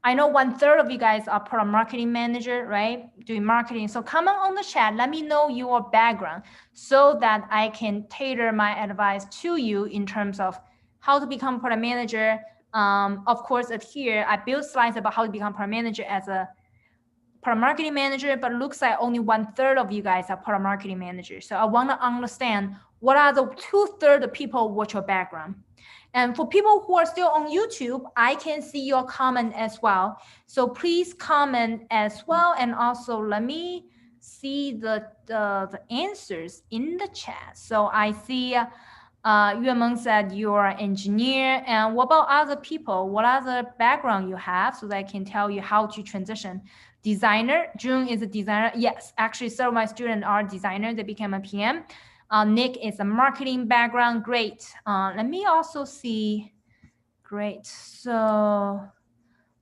I know 1/3 of you guys are product marketing manager, right? Doing marketing. So comment on the chat. Let me know your background so that I can tailor my advice to you in terms of how to become product manager. Of course, here I built slides about how to become product manager as a product marketing manager, but it looks like only 1/3 of you guys are product marketing managers. So I want to understand what are the 2/3 of people, what's your background. And for people who are still on YouTube, I can see your comment as well. So please comment as well. And also let me see the answers in the chat. So I see Yuemeng said you're an engineer. And what about other people? What other background you have so that I can tell you how to transition? Designer, June is a designer. Yes, actually some of my students are designers. They became a PM. Nick is a marketing background. Great. Let me also see. Great. So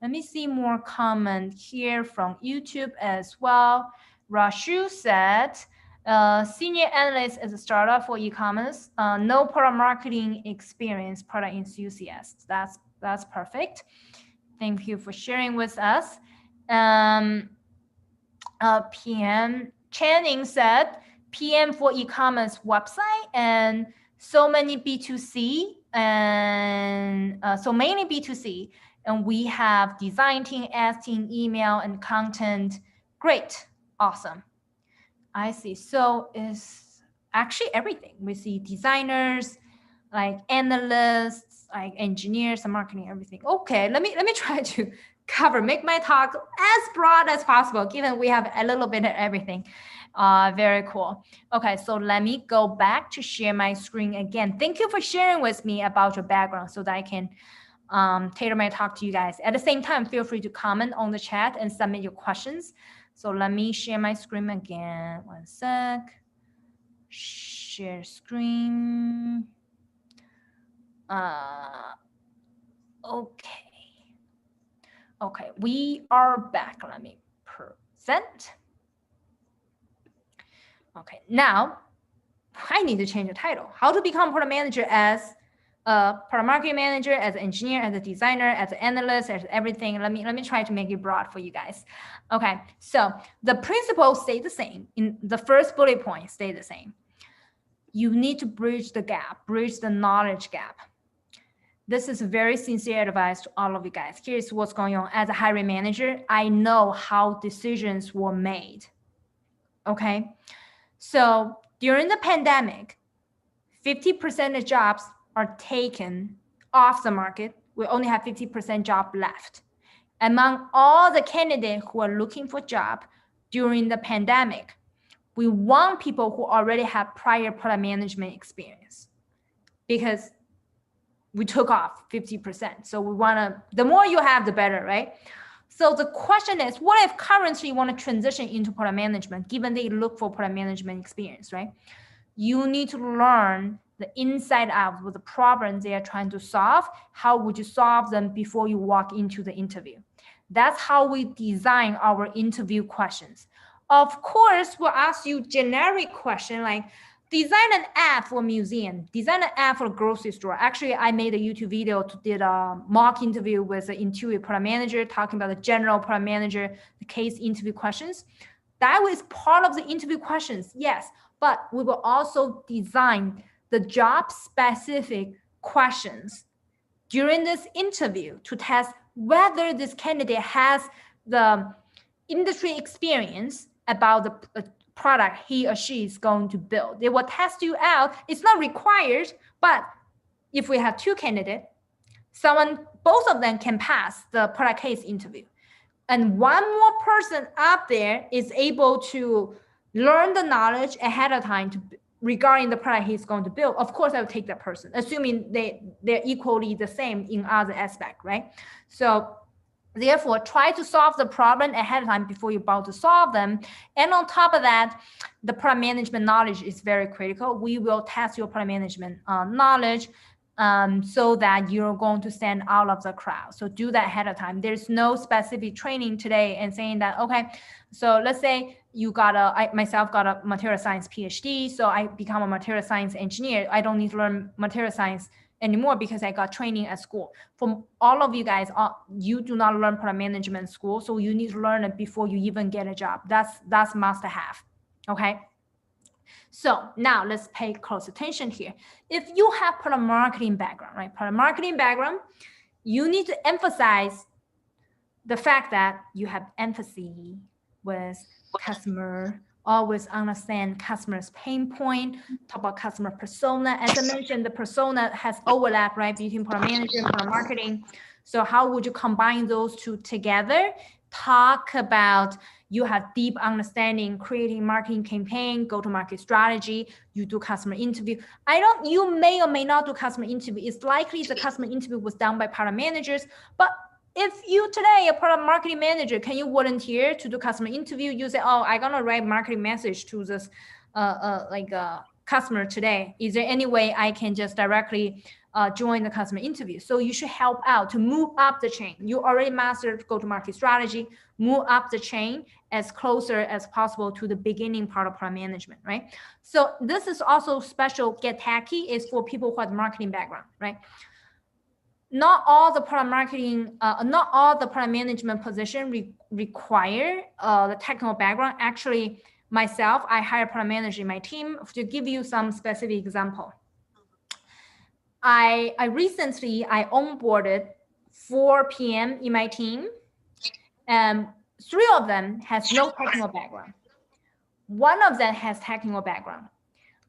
let me see more comment here from YouTube as well. Rashu said, senior analyst as a startup for e-commerce. No product marketing experience, product enthusiast. That's perfect. Thank you for sharing with us. PM Channing said, PM for e-commerce website and so many B2C and so mainly B2C. And we have design team, ads team, email, and content. Great, awesome. I see. So it's actually everything. We see designers, like analysts, like engineers, and marketing, everything. Okay, let me try to make my talk as broad as possible, given we have a little bit of everything. Very cool. Okay, so let me go back to share my screen again. Thank you for sharing with me about your background so that I can tailor my talk to you guys. At the same time, feel free to comment on the chat and submit your questions. So let me share my screen again. One sec. Share screen. Okay, we are back. Let me present. Okay, now I need to change the title. How to become product manager as a product marketing manager, as an engineer, as a designer, as an analyst, as everything. Let me try to make it broad for you guys. Okay, so the principles stay the same. In the first bullet point, stay the same. You need to bridge the gap, bridge the knowledge gap. This is very sincere advice to all of you guys. Here's what's going on. As a hiring manager, I know how decisions were made. Okay, so during the pandemic, 50% of jobs are taken off the market. We only have 50% job left. Among all the candidates who are looking for job during the pandemic, we want people who already have prior product management experience because we took off 50%. So we want to, the more you have, the better, right? So the question is, what if currently you want to transition into product management, given they look for product management experience, right? You need to learn the inside out with the problems they are trying to solve. How would you solve them before you walk into the interview? That's how we design our interview questions. Of course, we'll ask you generic question like, design an app for a museum, design an app for a grocery store. Actually, I made a YouTube video did a mock interview with an intuitive product manager talking about the general product manager, the case interview questions. That was part of the interview questions, yes, but we will also design the job specific questions during this interview to test whether this candidate has the industry experience about the product he or she is going to build. They will test you out. It's not required, but if we have two candidates, both of them can pass the product case interview. And one more person up there is able to learn the knowledge ahead of time regarding the product he's going to build. Of course, I would take that person, assuming they're equally the same in other aspect, right? So therefore, try to solve the problem ahead of time before you're about to solve them. And on top of that, the product management knowledge is very critical. We will test your product management knowledge so that you're going to stand out of the crowd. So do that ahead of time. There's no specific training today and saying that, okay, so let's say you I myself got a material science PhD, so I become a material science engineer. I don't need to learn material science anymore because I got training at school. For all of you guys, you do not learn product management in school, so you need to learn it before you even get a job. That's must have, okay? So now let's pay close attention here. If you have product marketing background, right? Product marketing background, you need to emphasize the fact that you have empathy with customer, always understand customer's pain point, talk about customer persona. As I mentioned, the persona has overlap, right, between product manager and product marketing. So how would you combine those two together? Talk about you have deep understanding, creating marketing campaign, go-to-market strategy, you do customer interview. You may or may not do customer interview. It's likely the customer interview was done by product managers, but if you today a product marketing manager, can you volunteer to do customer interview? You say, oh, I'm gonna write marketing message to this customer today. Is there any way I can just directly join the customer interview? So you should help out to move up the chain. You already mastered go-to-market strategy, move up the chain as closer as possible to the beginning part of product management, right? So this is also special. Get Tacky is for people who have marketing background, right? Not all the product marketing, not all the product management position require the technical background. Actually, myself, I hire product manager in my team. To give you some specific example, I recently onboarded 4 PM in my team, and 3 of them has no technical background. 1 of them has technical background.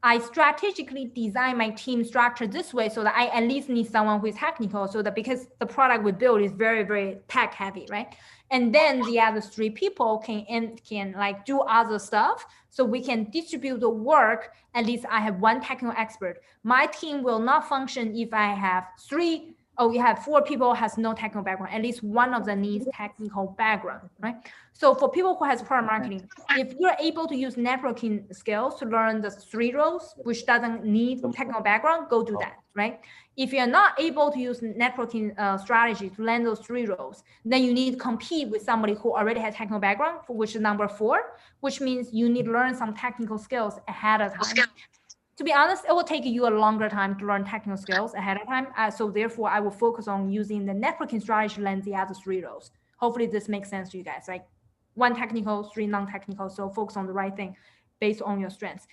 I strategically design my team structure this way so that I at least need someone who is technical, so that because the product we build is very, very tech heavy, right? And then the other 3 people can like do other stuff. So we can distribute the work. At least I have 1 technical expert. My team will not function if I have 4 people has no technical background. At least 1 of them needs technical background, right? So for people who has product marketing, if you're able to use networking skills to learn the 3 roles, which doesn't need technical background, go do that, right? If you're not able to use networking strategy to land those 3 roles, then you need to compete with somebody who already has technical background, for which is number 4, which means you need to learn some technical skills ahead of time. To be honest, it will take you a longer time to learn technical skills ahead of time. So therefore, I will focus on using the networking strategy to learn the other 3 roles. Hopefully this makes sense to you guys. Like 1 technical, 3 non-technical. So focus on the right thing based on your strengths.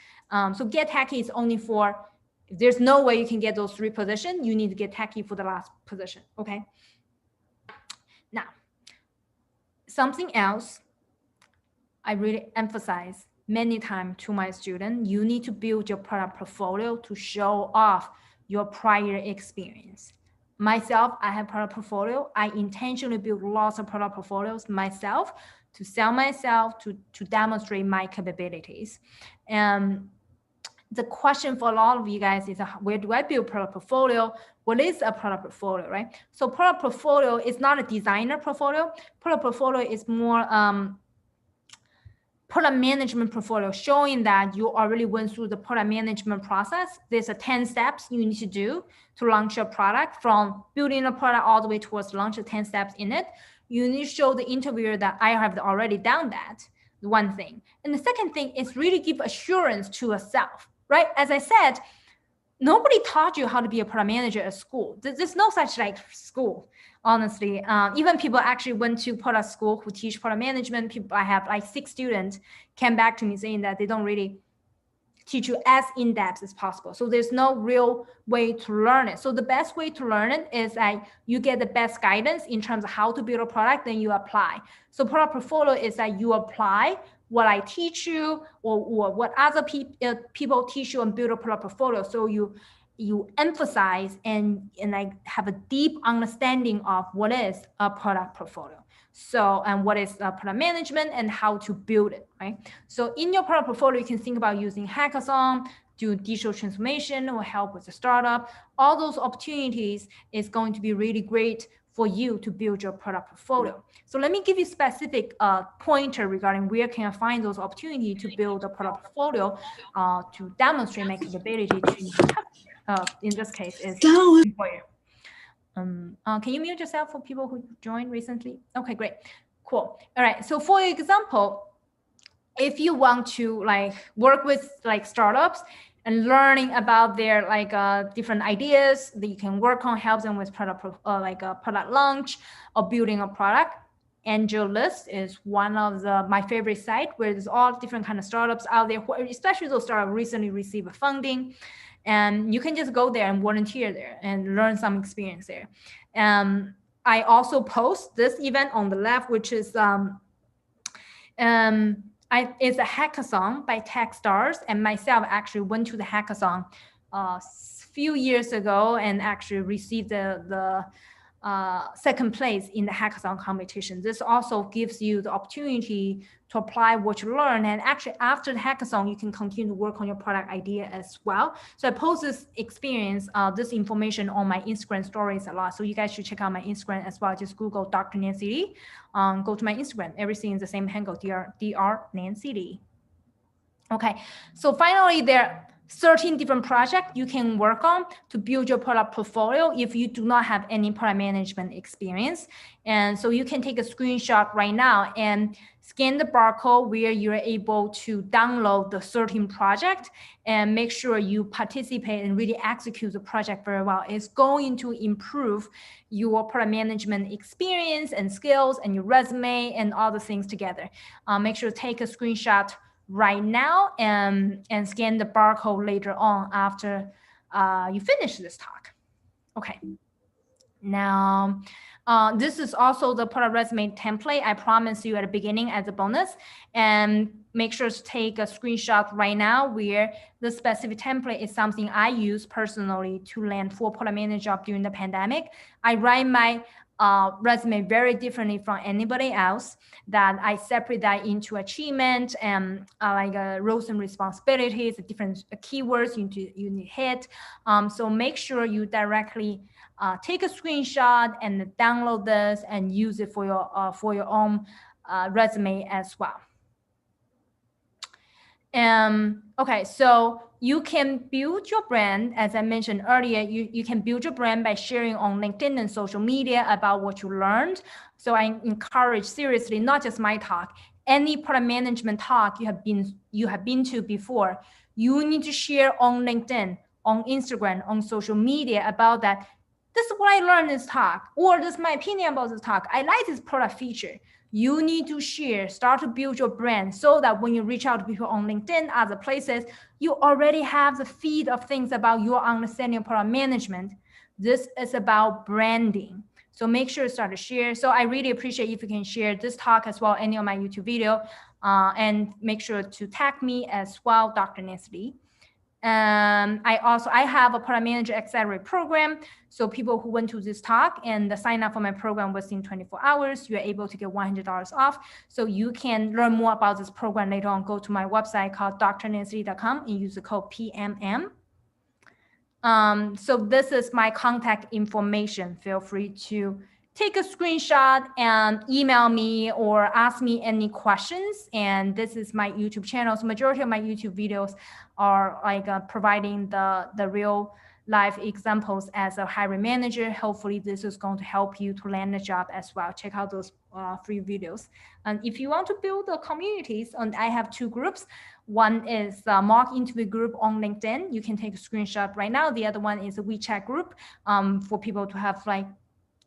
So Get Tacky is only for, if there's no way you can get those 3 positions, you need to get tacky for the last position, okay? Now, something else I really emphasize many times to my students, you need to build your product portfolio to show off your prior experience. Myself, I have product portfolio. I intentionally build lots of product portfolios myself to sell myself, to demonstrate my capabilities. The question for a lot of you guys is, where do I build product portfolio? What is a product portfolio, right? So product portfolio is not a designer portfolio. Product portfolio is more product management portfolio, showing that you already went through the product management process. There's 10 steps you need to do to launch your product, from building a product all the way towards launch, 10 steps in it. You need to show the interviewer that I have already done that, one thing. And the second thing is really give assurance to yourself, right? As I said, nobody taught you how to be a product manager at school. There's no such like school, honestly. Even people actually went to product school who teach product management. I have like 6 students came back to me saying that they don't really teach you as in-depth as possible. So there's no real way to learn it. So the best way to learn it is that you get the best guidance in terms of how to build a product, then you apply. So product portfolio is that you apply what I teach you or what other people teach you and build a product portfolio. So you you emphasize and like have a deep understanding of what is a product portfolio. So, and what is product management and how to build it, right? So in your product portfolio, you can think about using hackathon, do digital transformation or help with the startup. All those opportunities is going to be really great for you to build your product portfolio. So let me give you specific pointer regarding where can I find those opportunities to build a product portfolio to demonstrate my capability to in this case is employer. Can you mute yourself for people who joined recently? Okay, great, cool. All right, so for example, if you want to like work with like startups and learning about their like different ideas that you can work on, help them with product like a product launch or building a product. AngelList is one of my favorite site where there's all different kind of startups out there, especially those startups recently received funding, and you can just go there and volunteer there and learn some experience there. I also post this event on the left, which is it's a hackathon by Techstars, and myself actually went to the hackathon a few years ago and actually received the second place in the hackathon competition. This also gives you the opportunity to apply what you learn, and actually after the hackathon you can continue to work on your product idea as well. So I post this experience, this information on my Instagram stories a lot, so you guys should check out my Instagram as well. Just Google Dr. Nancy Lee, go to my Instagram, everything is the same handle, Dr. Nancy Lee. Okay, so finally there are 13 different projects you can work on to build your product portfolio if you do not have any product management experience. And so you can take a screenshot right now and scan the barcode where you're able to download the 13 project and make sure you participate and really execute the project very well. It's going to improve your product management experience and skills and your resume and all the things together. Make sure to take a screenshot right now and scan the barcode later on after you finish this talk. Okay. Now, this is also the product resume template I promised you at the beginning as a bonus. And make sure to take a screenshot right now where the specific template is something I use personally to land 4 product manager job during the pandemic. I write my resume very differently from anybody else, that I separate that into achievement and like roles and responsibilities, different keywords you need to hit. So make sure you directly take a screenshot and download this and use it for your own resume as well. Okay, so you can build your brand. As I mentioned earlier, you can build your brand by sharing on LinkedIn and social media about what you learned. So I encourage seriously, not just my talk, any product management talk you have been to before, you need to share on LinkedIn, on Instagram, on social media about that. This is what I learned in this talk, or this is my opinion about this talk. I like this product feature. You need to share, start to build your brand so that when you reach out to people on LinkedIn, other places, you already have the feed of things about your understanding of product management. This is about branding. So make sure to start to share. So I really appreciate if you can share this talk as well, any of my YouTube video, and make sure to tag me as well, Dr. Nancy Lee. I have a product manager accelerate program. So people who went to this talk and sign up for my program within 24 hours, you're able to get $100 off. So you can learn more about this program later on. Go to my website called drnancylee.com and use the code PMM. So this is my contact information. Feel free to take a screenshot and email me or ask me any questions. And this is my YouTube channel. So majority of my YouTube videos are like providing the real life examples as a hiring manager. Hopefully this is going to help you to land a job as well. Check out those free videos. And if you want to build the communities, and I have 2 groups. One is the mock interview group on LinkedIn. You can take a screenshot right now. The other one is a WeChat group for people to have like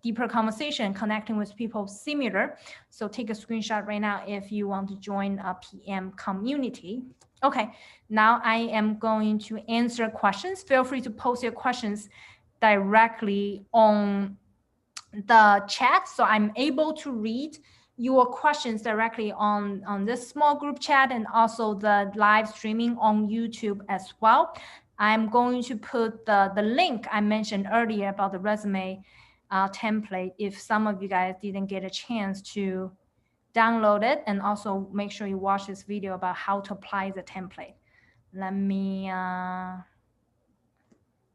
deeper conversation, connecting with people similar. So take a screenshot right now if you want to join a PM community. Okay, now I am going to answer questions. Feel free to post your questions directly on the chat, so I'm able to read your questions directly on this small group chat and also the live streaming on YouTube as well. I'm going to put the link I mentioned earlier about the resume template if some of you guys didn't get a chance to download it, and also make sure you watch this video about how to apply the template. Let me, now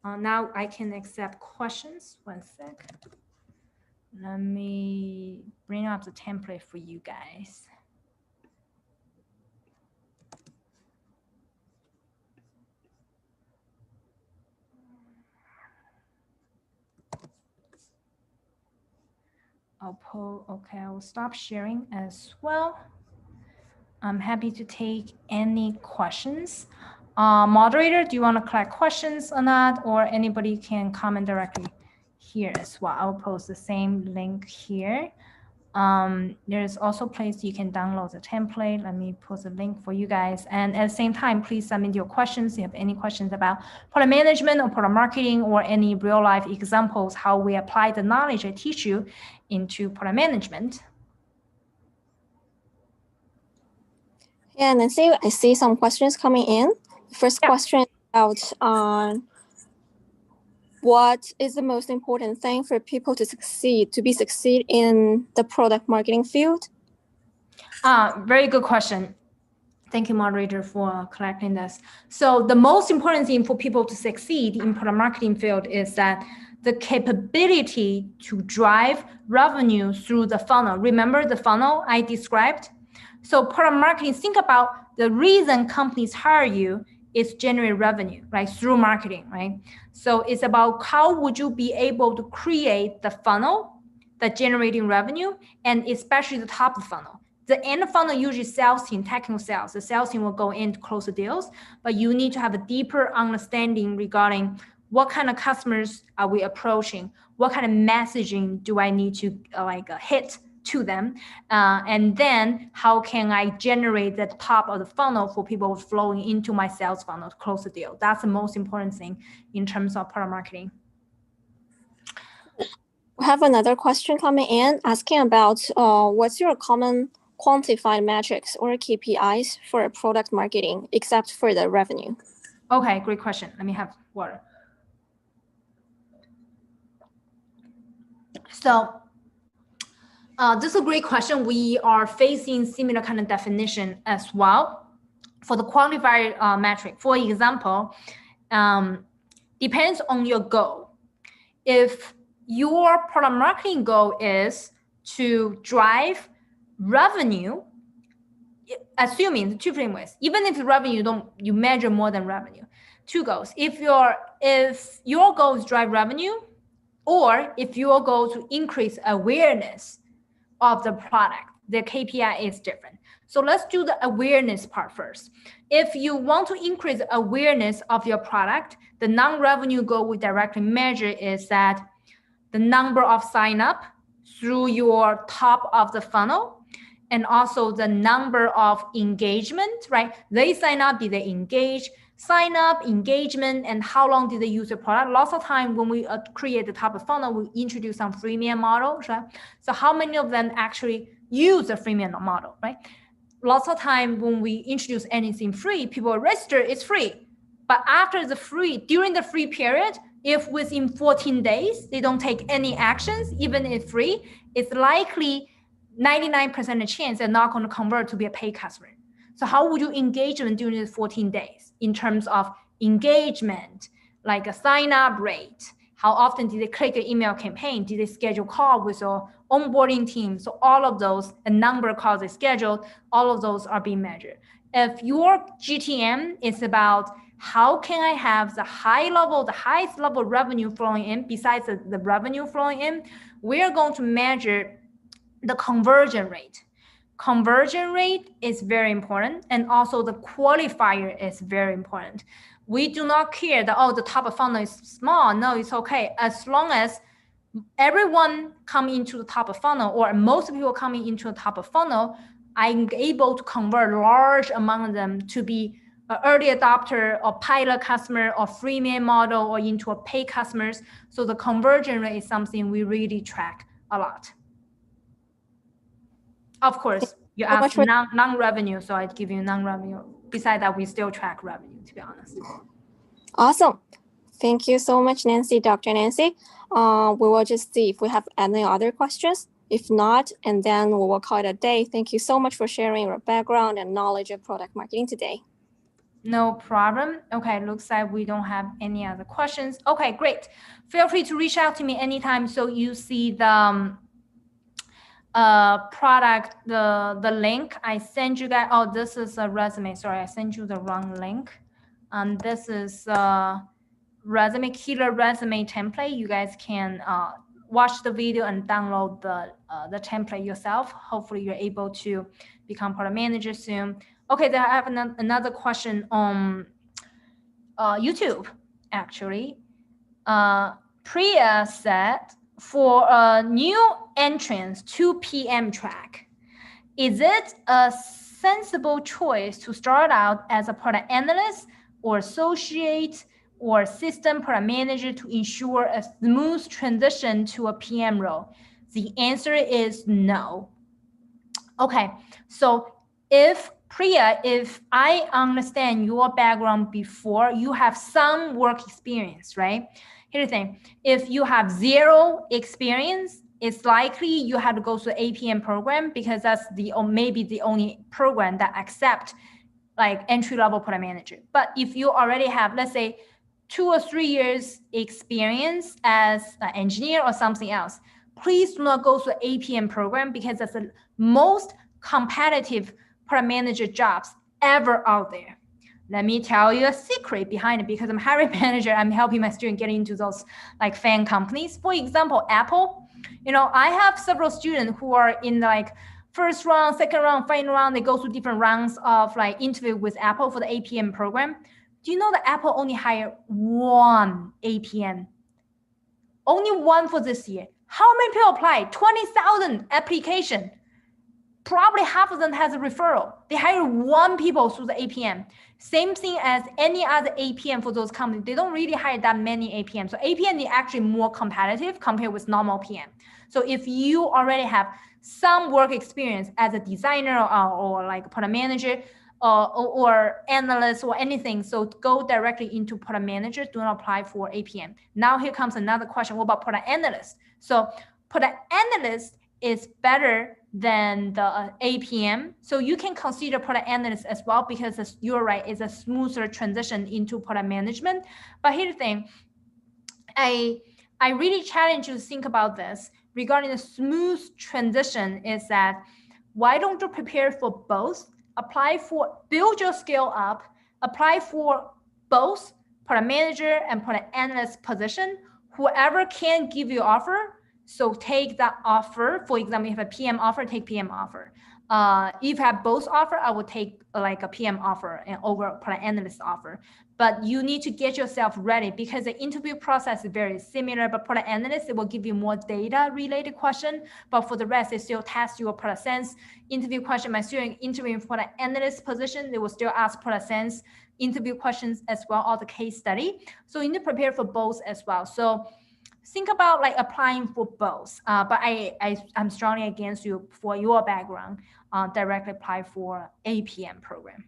I can accept questions. One sec. Let me bring up the template for you guys. Okay, I will stop sharing as well. I'm happy to take any questions. Moderator, do you want to collect questions or not? Or anybody can comment directly here as well. I'll post the same link here. There's also a place you can download the template. Let me post a link for you guys. And at the same time, please submit your questions. If you have any questions about product management or product marketing or any real life examples, how we apply the knowledge I teach you into product management. Yeah, Nancy, I see some questions coming in. First question about what is the most important thing for people to succeed in the product marketing field? Very good question. Thank you, moderator, for collecting this. So the most important thing for people to succeed in product marketing field is that the capability to drive revenue through the funnel. Remember the funnel I described? So product marketing, think about the reason companies hire you is generate revenue, right? Through marketing, right? So it's about how would you be able to create the funnel that generating revenue, and especially the top of the funnel. The end funnel usually sales team, technical sales. The sales team will go in to close the deals, but you need to have a deeper understanding regarding what kind of customers are we approaching? What kind of messaging do I need to hit to them? And then how can I generate the top of the funnel for people flowing into my sales funnel to close the deal? That's the most important thing in terms of product marketing. We have another question coming in asking about what's your common quantified metrics or KPIs for product marketing except for the revenue? Okay, great question. Let me have water. So this is a great question. We are facing similar kind of definition as well for the quantified metric. For example, depends on your goal. If your product marketing goal is to drive revenue, assuming the two frameworks, even if the revenue you measure more than revenue, two goals. If your goal is drive revenue, or if your goal to increase awareness of the product, the KPI is different. So let's do the awareness part first. If you want to increase awareness of your product, the non-revenue goal we directly measure is that the number of sign up through your top of the funnel, and also the number of engagement, right? They sign up, did they engage? Sign up, engagement, and how long did they use the product? Lots of time when we create the top of funnel, we introduce some freemium models, right? So how many of them actually use the freemium model, right? Lots of time when we introduce anything free, people register, it's free. But after during the free period, if within 14 days, they don't take any actions, even if free, it's likely 99% of chance they're not going to convert to be a paid customer. So how would you engage them during the 14 days in terms of engagement, like a sign up rate? How often did they click an email campaign? Did they schedule call with your onboarding team? So all of those, a number of calls they scheduled, all of those are being measured. If your GTM is about how can I have the highest level revenue flowing in, besides the revenue flowing in, we're going to measure the conversion rate. Conversion rate is very important, and also the qualifier is very important. We do not care that, oh, the top of funnel is small. No, it's okay. As long as everyone come into the top of funnel, or most people coming into the top of funnel, I'm able to convert large amount of them to be an early adopter or pilot customer or freemium model or into a paid customers. So the conversion rate is something we really track a lot. Of course, you asked non-revenue, so I'd give you non-revenue. Besides that, we still track revenue, to be honest. Awesome. Thank you so much, Nancy, Dr. Nancy. We will just see if we have any other questions. If not, and then we will call it a day. Thank you so much for sharing your background and knowledge of product marketing today. No problem. Okay, looks like we don't have any other questions. Okay, great. Feel free to reach out to me anytime so you see the product, the link I send you guys. Oh, this is a resume. Sorry, I sent you the wrong link. This is resume killer resume template. You guys can watch the video and download the template yourself. Hopefully you're able to become product manager soon. Okay, then I have another question on YouTube, actually. Priya said, for a new entrance 2 p.m. track, is it a sensible choice to start out as a product analyst or associate or system product manager to ensure a smooth transition to a PM role? The answer is no. Okay, so if Priya, if I understand your background before, you have some work experience, right? Here's the thing. If you have zero experience, it's likely you have to go through APM program because that's maybe the only program that accept like entry-level product manager. But if you already have, let's say, 2 or 3 years experience as an engineer or something else, please do not go through APM program because that's the most competitive product manager jobs ever out there. Let me tell you a secret behind it because I'm hiring manager. I'm helping my student get into those like fan companies. For example, Apple. You know, I have several students who are in like first round, second round, final round. They go through different rounds of like interview with Apple for the APM program. Do you know that Apple only hired one APM? Only one for this year. How many people applied? 20,000 application. Probably half of them has a referral. They hire one people through the APM. Same thing as any other APM for those companies. They don't really hire that many APM. So APM is actually more competitive compared with normal PM. So if you already have some work experience as a designer or like a product manager or analyst or anything, so go directly into product manager. Do not apply for APM. Now here comes another question. What about product analyst? So product analyst is better than the APM. So you can consider product analyst as well because you're right, it's a smoother transition into product management. But here's the thing, I really challenge you to think about this regarding the smooth transition is that why don't you prepare for both? Build your skill up, apply for both product manager and product analyst position. Whoever can give you offer, so take that offer. For example, if you have a PM offer, take PM offer. If you have both offer, I would take like a PM offer and over product analyst offer. But you need to get yourself ready because the interview process is very similar, but product analyst, it will give you more data related question. But for the rest, they still test your product sense interview question. My student interviewing for the analyst position, they will still ask product sense interview questions as well, or the case study. So you need to prepare for both as well. So think about like applying for both. But I'm strongly against you for your background, directly apply for APM program.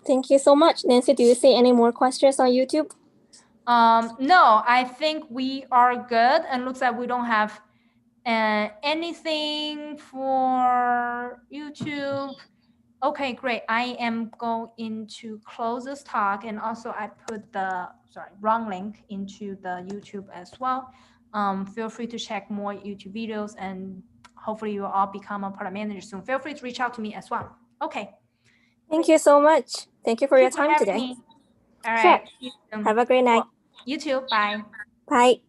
Thank you so much. Nancy, do you see any more questions on YouTube? No, I think we are good. And looks like we don't have anything for YouTube. Okay, great. I am going to close this talk. And also I put the, wrong link into the YouTube as well. Feel free to check more YouTube videos and hopefully you will all become a product manager soon. Feel free to reach out to me as well. Okay. Thank you so much. Thank you for your time today. All right. Sure. Have a great night. You too. Bye. Bye.